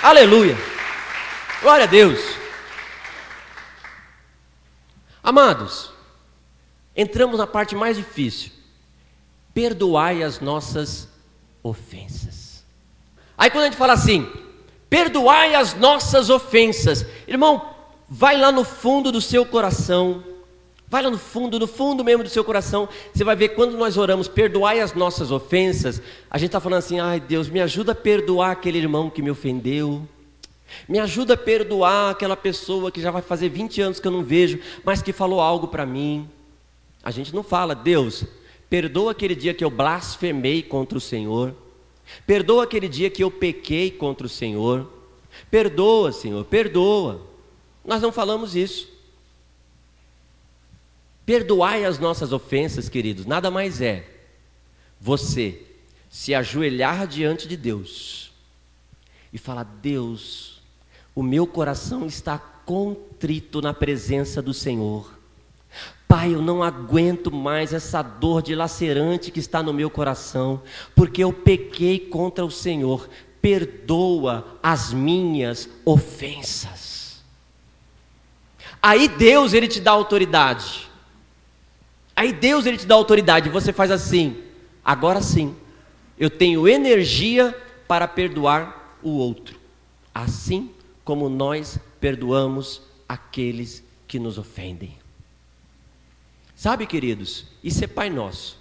Aleluia, glória a Deus. Amados, entramos na parte mais difícil. Perdoai as nossas ofensas. Aí quando a gente fala assim, perdoai as nossas ofensas, irmão, vai lá no fundo do seu coração, vai lá no fundo mesmo do seu coração, você vai ver quando nós oramos, perdoai as nossas ofensas, a gente está falando assim, ai Deus, me ajuda a perdoar aquele irmão que me ofendeu, me ajuda a perdoar aquela pessoa que já vai fazer 20 anos que eu não vejo, mas que falou algo para mim. A gente não fala, Deus, perdoa aquele dia que eu blasfemei contra o Senhor, perdoa aquele dia que eu pequei contra o Senhor, perdoa, Senhor, perdoa. Nós não falamos isso. Perdoai as nossas ofensas, queridos, nada mais é você se ajoelhar diante de Deus e falar, Deus, o meu coração está contrito na presença do Senhor. Pai, eu não aguento mais essa dor dilacerante que está no meu coração, porque eu pequei contra o Senhor. Perdoa as minhas ofensas. Aí Deus, Ele te dá autoridade. Aí Deus, Ele te dá autoridade. Você faz assim, agora sim, eu tenho energia para perdoar o outro. Assim como nós perdoamos aqueles que nos ofendem. Sabe, queridos, isso é Pai Nosso.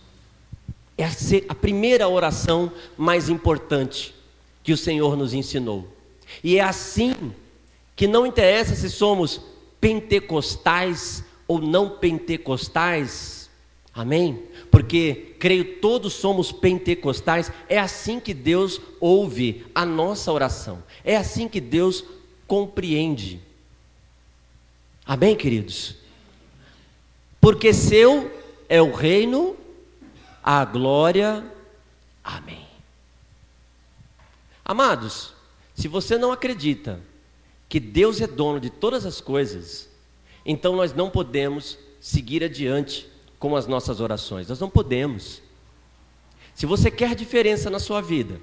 É a primeira oração mais importante que o Senhor nos ensinou. E é assim que não interessa se somos pentecostais ou não pentecostais, amém? Porque, creio, todos somos pentecostais. É assim que Deus ouve a nossa oração. É assim que Deus compreende. Amém, queridos? Porque seu é o reino, a glória, amém. Amados, se você não acredita que Deus é dono de todas as coisas, então nós não podemos seguir adiante com as nossas orações. Nós não podemos. Se você quer diferença na sua vida,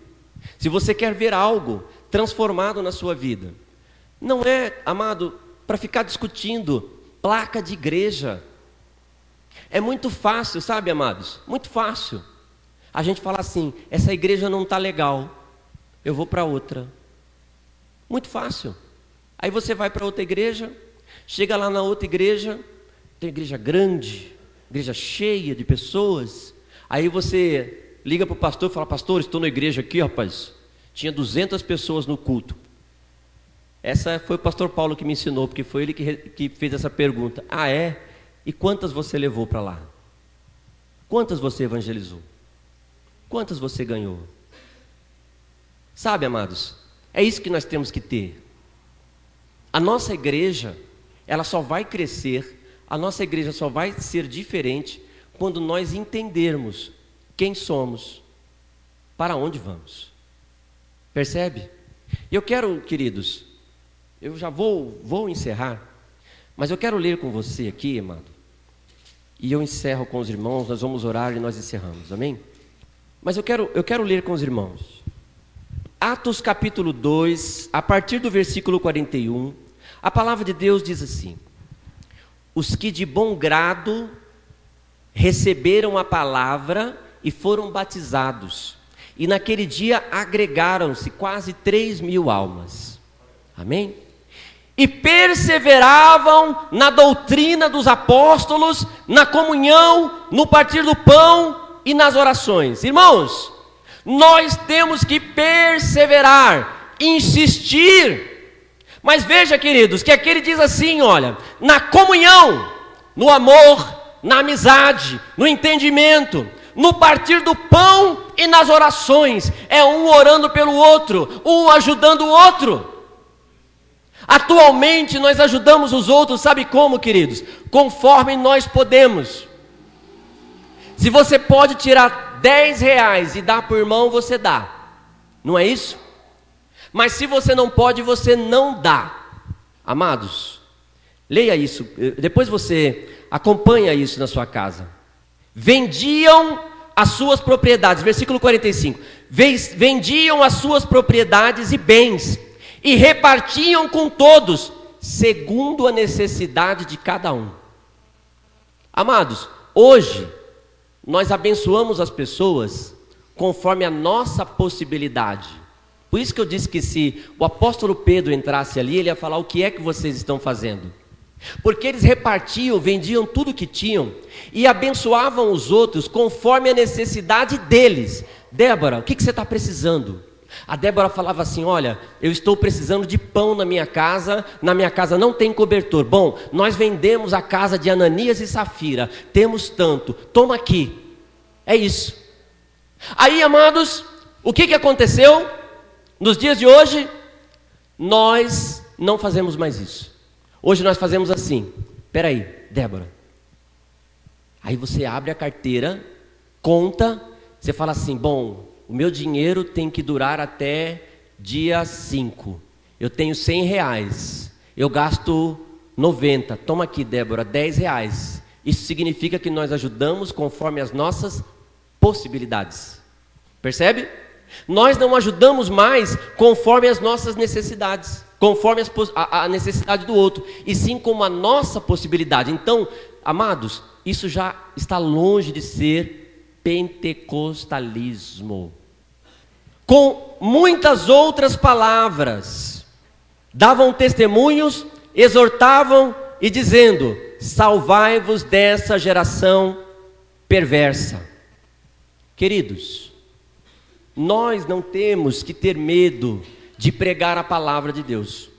se você quer ver algo transformado na sua vida, não é, amado, para ficar discutindo placa de igreja. É muito fácil, sabe, amados? Muito fácil. A gente fala assim, essa igreja não está legal, eu vou para outra. Muito fácil. Aí você vai para outra igreja, chega lá na outra igreja, tem igreja grande, igreja cheia de pessoas. Aí você liga para o pastor e fala, pastor, estou na igreja aqui, rapaz. Tinha 200 pessoas no culto. Essa foi o pastor Paulo que me ensinou, porque foi ele que fez essa pergunta. Ah, é? E quantas você levou para lá? Quantas você evangelizou? Quantas você ganhou? Sabe, amados, é isso que nós temos que ter. A nossa igreja, ela só vai crescer, a nossa igreja só vai ser diferente quando nós entendermos quem somos, para onde vamos. Percebe? Eu quero, queridos, eu já vou encerrar, mas eu quero ler com você aqui, amado, e eu encerro com os irmãos, nós vamos orar e nós encerramos, amém? Mas eu quero ler com os irmãos. Atos capítulo 2, a partir do versículo 41, a palavra de Deus diz assim: os que de bom grado receberam a palavra e foram batizados, e naquele dia agregaram-se quase 3.000 almas, amém? E perseveravam na doutrina dos apóstolos, na comunhão, no partir do pão e nas orações. Irmãos, nós temos que perseverar, insistir. Mas veja, queridos, que aqui ele diz assim, olha, na comunhão, no amor, na amizade, no entendimento, no partir do pão e nas orações. É um orando pelo outro, um ajudando o outro. Atualmente nós ajudamos os outros, sabe como, queridos? Conforme nós podemos. Se você pode tirar 10 reais e dar para o irmão, você dá, não é isso? Mas se você não pode, você não dá. Amados, leia isso, depois você acompanha isso na sua casa. Vendiam as suas propriedades, versículo 45, vendiam as suas propriedades e bens, e repartiam com todos, segundo a necessidade de cada um. Amados, hoje, nós abençoamos as pessoas conforme a nossa possibilidade. Por isso que eu disse que se o apóstolo Pedro entrasse ali, ele ia falar: o que é que vocês estão fazendo? Porque eles repartiam, vendiam tudo que tinham e abençoavam os outros conforme a necessidade deles. Débora, o que você está precisando? A Débora falava assim: olha, eu estou precisando de pão na minha casa não tem cobertor. Bom, nós vendemos a casa de Ananias e Safira, temos tanto, toma aqui. É isso. Aí, amados, o que aconteceu? Nos dias de hoje, nós não fazemos mais isso. Hoje nós fazemos assim: peraí, Débora, aí você abre a carteira, conta, você fala assim: bom, o meu dinheiro tem que durar até dia 5. Eu tenho 100 reais. Eu gasto 90. Toma aqui, Débora, 10 reais. Isso significa que nós ajudamos conforme as nossas possibilidades. Percebe? Nós não ajudamos mais conforme as nossas necessidades, conforme a necessidade do outro, e sim como a nossa possibilidade. Então, amados, isso já está longe de ser pentecostalismo. Com muitas outras palavras, davam testemunhos, exortavam e dizendo: salvai-vos dessa geração perversa. Queridos, nós não temos que ter medo de pregar a palavra de Deus.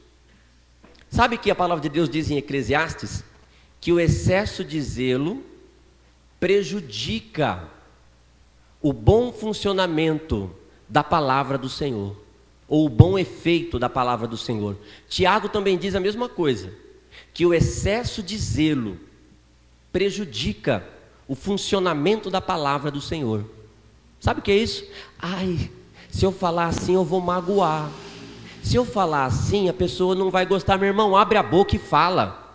Sabe que a palavra de Deus diz em Eclesiastes que o excesso de zelo prejudica o bom funcionamento da palavra do Senhor, ou o bom efeito da palavra do Senhor. Tiago também diz a mesma coisa, que o excesso de zelo prejudica o funcionamento da palavra do Senhor. Sabe o que é isso? Ai, se eu falar assim eu vou magoar. Se eu falar assim a pessoa não vai gostar. Meu irmão, abre a boca e fala.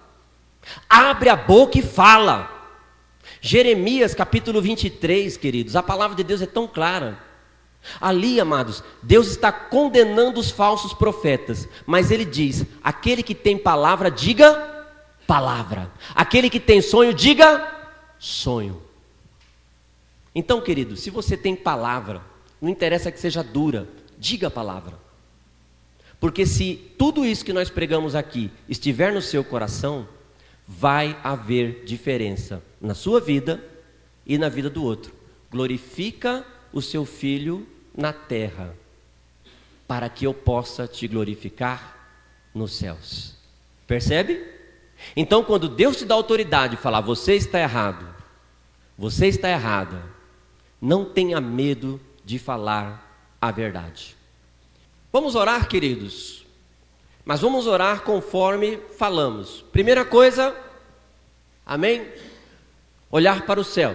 Abre a boca e fala. Jeremias capítulo 23, queridos, a palavra de Deus é tão clara. Ali, amados, Deus está condenando os falsos profetas, mas Ele diz: aquele que tem palavra, diga palavra. Aquele que tem sonho, diga sonho. Então, querido, se você tem palavra, não interessa que seja dura, diga a palavra. Porque se tudo isso que nós pregamos aqui estiver no seu coração, vai haver diferença na sua vida e na vida do outro. Glorifica o seu filho na terra, para que eu possa te glorificar nos céus. Percebe? Então, quando Deus te dá autoridade e falar: você está errado, você está errada, não tenha medo de falar a verdade. Vamos orar, queridos. Mas vamos orar conforme falamos. Primeira coisa, amém? Olhar para o céu.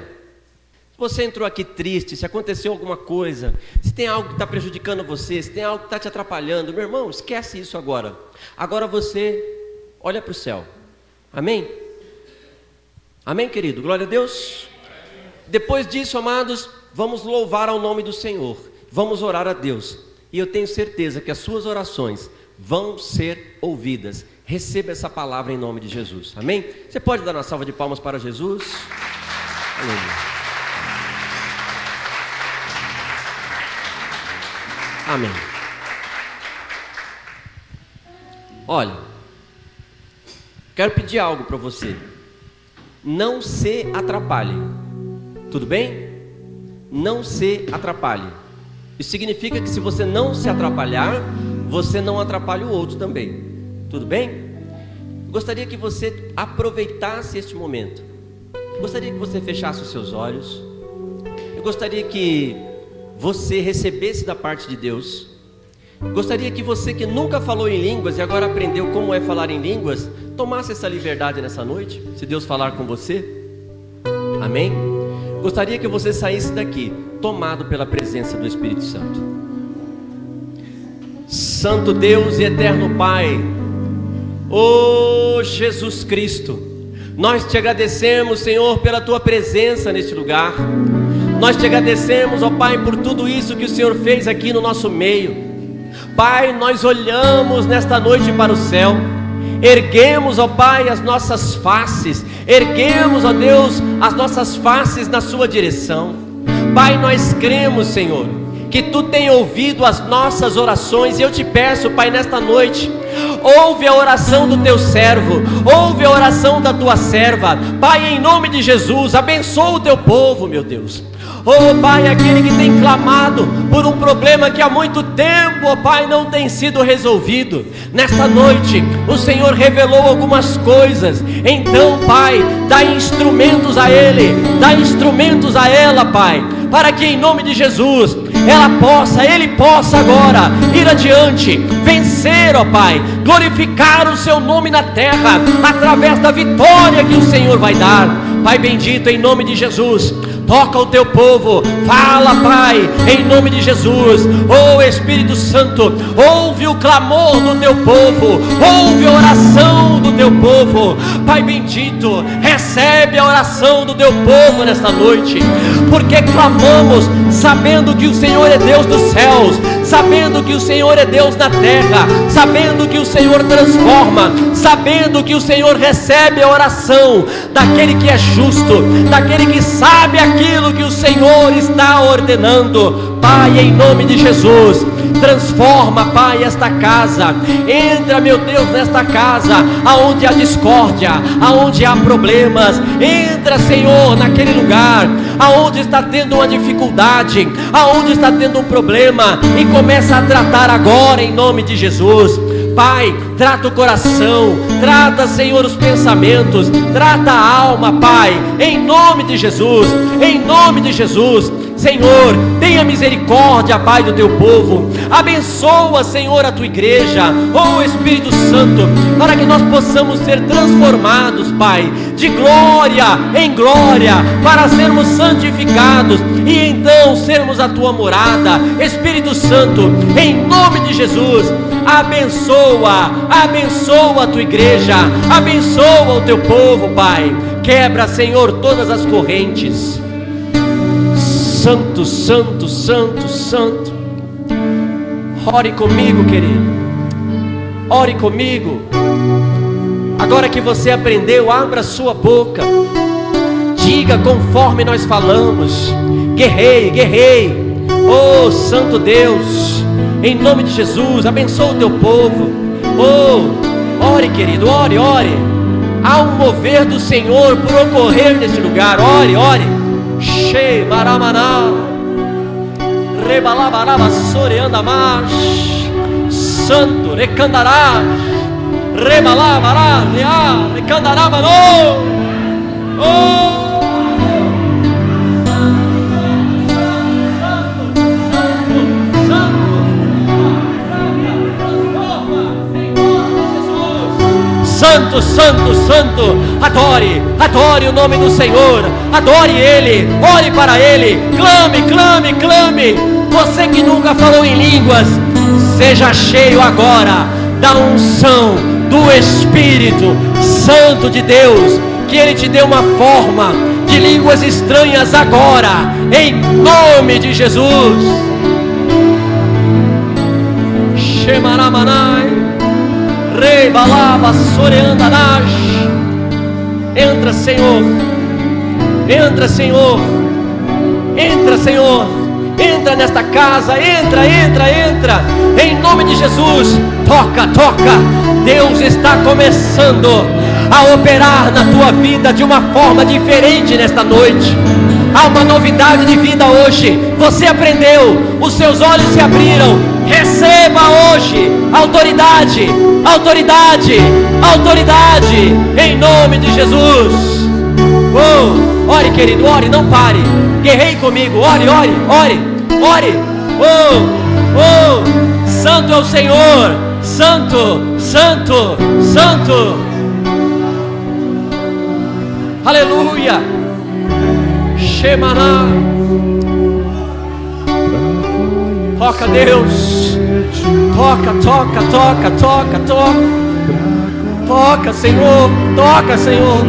Se você entrou aqui triste, se aconteceu alguma coisa, se tem algo que está prejudicando você, se tem algo que está te atrapalhando, meu irmão, esquece isso agora. Agora você olha para o céu. Amém? Amém, querido? Glória a Deus. Depois disso, amados, vamos louvar ao nome do Senhor. Vamos orar a Deus. E eu tenho certeza que as suas orações vão ser ouvidas. Receba essa palavra em nome de Jesus. Amém? Você pode dar uma salva de palmas para Jesus? Aleluia. Amém. Olha, quero pedir algo para você. Não se atrapalhe. Tudo bem? Não se atrapalhe. Isso significa que se você não se atrapalhar, você não atrapalha o outro também. Tudo bem? Gostaria que você aproveitasse este momento. Gostaria que você fechasse os seus olhos. Eu gostaria que você recebesse da parte de Deus. Gostaria que você que nunca falou em línguas e agora aprendeu como é falar em línguas, tomasse essa liberdade nessa noite, se Deus falar com você. Amém? Gostaria que você saísse daqui tomado pela presença do Espírito Santo. Santo Deus e eterno Pai, Jesus Cristo, nós te agradecemos, Senhor, pela tua presença neste lugar. Nós te agradecemos, ó Pai, por tudo isso que o Senhor fez aqui no nosso meio. Pai, nós olhamos nesta noite para o céu, erguemos, ó Pai, as nossas faces, erguemos, ó Deus, as nossas faces na sua direção. Pai, nós cremos, Senhor, que Tu tem ouvido as nossas orações, e eu te peço, Pai, nesta noite, ouve a oração do Teu servo, ouve a oração da Tua serva. Pai, em nome de Jesus, abençoa o Teu povo, meu Deus. Oh Pai, aquele que tem clamado por um problema que há muito tempo, oh Pai, não tem sido resolvido, nesta noite o Senhor revelou algumas coisas. Então, Pai, dá instrumentos a ele, dá instrumentos a ela, Pai, para que em nome de Jesus ele possa agora ir adiante, vencer, ó Pai, glorificar o Seu nome na terra, através da vitória que o Senhor vai dar. Pai bendito, em nome de Jesus, toca o Teu povo, fala, Pai, em nome de Jesus. Oh Espírito Santo, ouve o clamor do Teu povo, ouve a oração do Teu povo. Pai bendito, recebe a oração do Teu povo nesta noite, porque clamamos sabendo que o Senhor é Deus dos céus, sabendo que o Senhor é Deus na terra, sabendo que o Senhor transforma, sabendo que o Senhor recebe a oração daquele que é justo, daquele que sabe aquilo que o Senhor está ordenando. Pai, em nome de Jesus, transforma, Pai, esta casa. Entra, meu Deus, nesta casa aonde há discórdia, aonde há problemas. Entra, Senhor, naquele lugar aonde está tendo uma dificuldade, aonde está tendo um problema, e começa a tratar agora em nome de Jesus. Pai, trata o coração, trata, Senhor, os pensamentos, trata a alma, Pai, em nome de Jesus, em nome de Jesus. Senhor, tenha misericórdia, Pai, do Teu povo. Abençoa, Senhor, a Tua igreja, oh Espírito Santo, para que nós possamos ser transformados, Pai, de glória em glória, para sermos santificados e então sermos a Tua morada. Espírito Santo, em nome de Jesus, abençoa a Tua igreja, abençoa o Teu povo, Pai. Quebra, Senhor, todas as correntes. Santo, Santo, Santo, Santo. Ore comigo, querido. Ore comigo. Agora que você aprendeu, abra sua boca. Diga conforme nós falamos. Guerrei, guerrei. Oh, Santo Deus, em nome de Jesus, abençoa o Teu povo. Oh, ore, querido, ore, ore. Há um mover do Senhor por ocorrer neste lugar. Ore, ore. Shei Maramana Rebalabaraba Soreandamash Santo Recandará Rebalabará Recandará Mano. Oh, Santo, Santo, Santo, santo, santo, santo. Adore, adore o nome do Senhor, adore Ele, ore para Ele, clame, clame, clame. Você que nunca falou em línguas, seja cheio agora da unção do Espírito Santo de Deus, que Ele te dê uma forma de línguas estranhas agora, em nome de Jesus. Shemaramanai, Rei Balaba, Soreandanash. Entra, Senhor, entra, Senhor, entra, Senhor, entra nesta casa, entra, entra, entra, em nome de Jesus. Toca, toca. Deus está começando a operar na tua vida de uma forma diferente nesta noite. Há uma novidade de vida hoje. Você aprendeu, os seus olhos se abriram. Receba hoje autoridade, autoridade, autoridade, em nome de Jesus. Oh, ore, querido, ore, não pare. Guerreie comigo, ore, ore, ore, ore. Oh, oh, santo é o Senhor, santo, santo, santo. Aleluia. Shemana. Toca, Deus. Toca, toca, toca, toca, toca. Toca, Senhor. Toca, Senhor.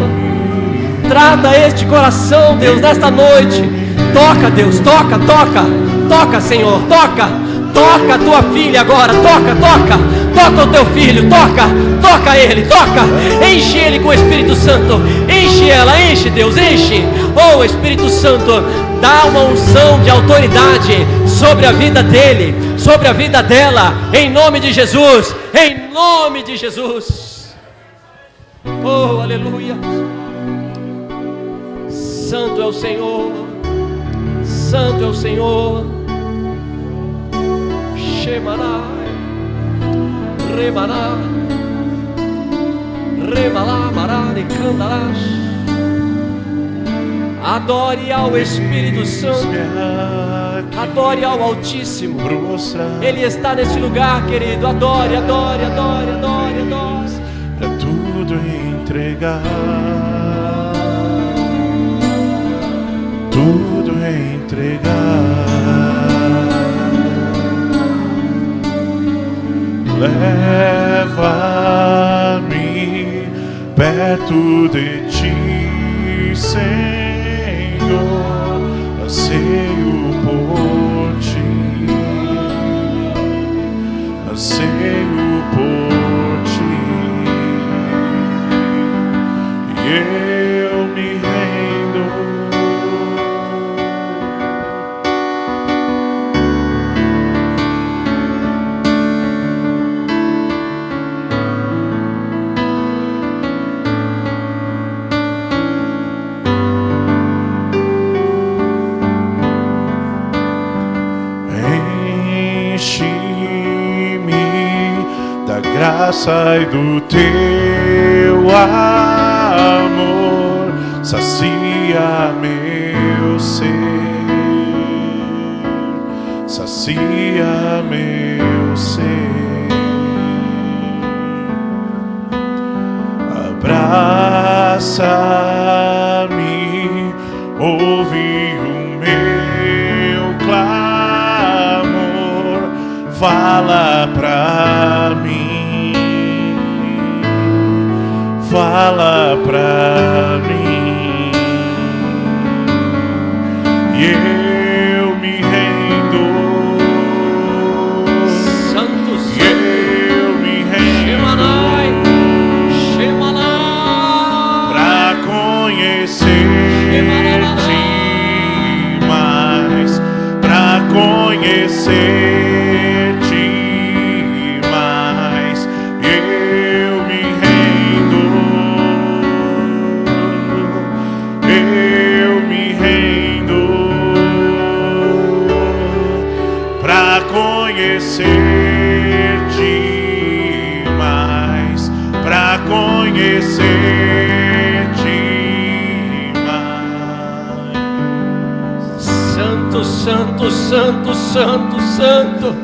Trata este coração, Deus, nesta noite. Toca, Deus. Toca, toca. Toca, Senhor. Toca. Toca a tua filha agora. Toca, toca. Toca o teu filho. Toca. Toca ele. Toca. Enche ele com o Espírito Santo. Enche ela. Enche, Deus. Enche. Oh, Espírito Santo, dá uma unção de autoridade sobre a vida dele, sobre a vida dela, em nome de Jesus, em nome de Jesus. Oh, aleluia. Santo é o Senhor, santo é o Senhor. Shemanai, Remanai, Remalá, Marari, Candarás. Adore ao Espírito Santo, adore ao Altíssimo. Ele está nesse lugar, querido. Adore, adore, adore, adore, adore. Pra tudo entregar, tudo entregar. Leva-me perto de ti, Senhor. Anseio por ti, anseio por ti, e eu me rendo. Graça e do teu amor, sacia meu ser, sacia meu ser. Abraça-me, ouve o meu clamor, fala pra mim. Fala pra mim, e eu me rendo. Santo, santo, e eu me rendo. Shemanai, Shemanai. Pra conhecer-te mais, pra conhecer-te mais, eu me rendo. Eu me rendo pra conhecer-te mais, pra conhecer-te mais. Santo, santo, santo, santo, santo.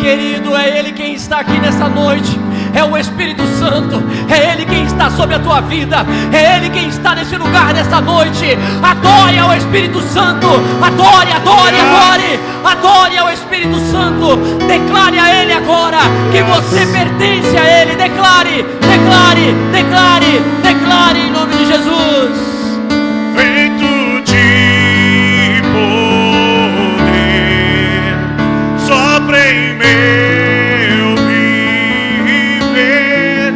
Querido, é Ele quem está aqui nesta noite. é o Espírito Santo, é Ele quem está sobre a tua vida, é Ele quem está nesse lugar nesta noite. Adore ao Espírito Santo, adore, adore, adore, adore ao Espírito Santo. Declare a Ele agora que você pertence a Ele. Declare, declare, declare, declare em nome de Jesus. Vento de poder sopra em meu viver,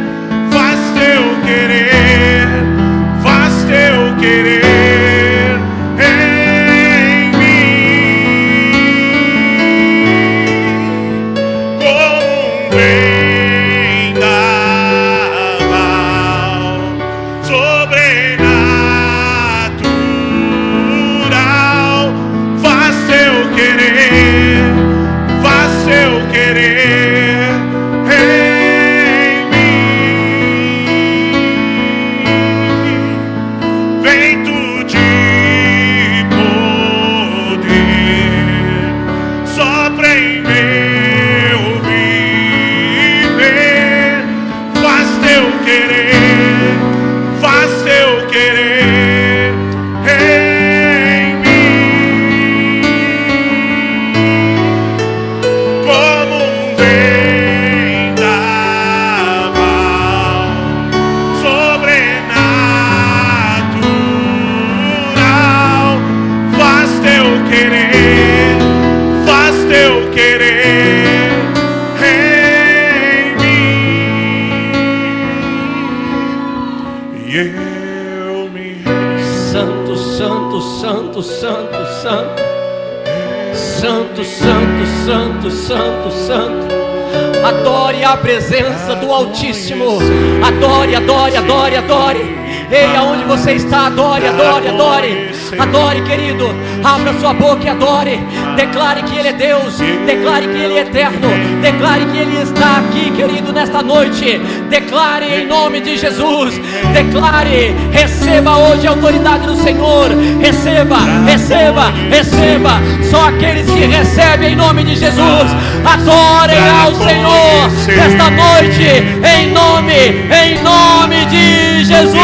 faz teu querer, faz teu querer em mim, como um vendaval sobrenatural, faz teu querer, faz teu querer em mim. Vento de poder sopra em meu viver, faz teu querer, faz teu querer em mim, como um vendaval sobrenatural, faz teu querer, faz teu querer em mim, e eu me Santo, santo, santo, santo, santo, santo, santo, santo, santo, santo. Adore a presença do Altíssimo. Adore, adore, adore, adore. Ei, aonde você está, adore, adore, adore. Adore, querido. Abra sua boca e adore. Declare que Ele é Deus. Declare que Ele é eterno. Declare que Ele está aqui, querido, nesta noite. Declare em nome de Jesus. Declare. Receba hoje a autoridade do Senhor. Receba, receba, receba. Só aqueles que recebem em nome de Jesus. Adorem ao Senhor nesta noite. Em nome de Jesus.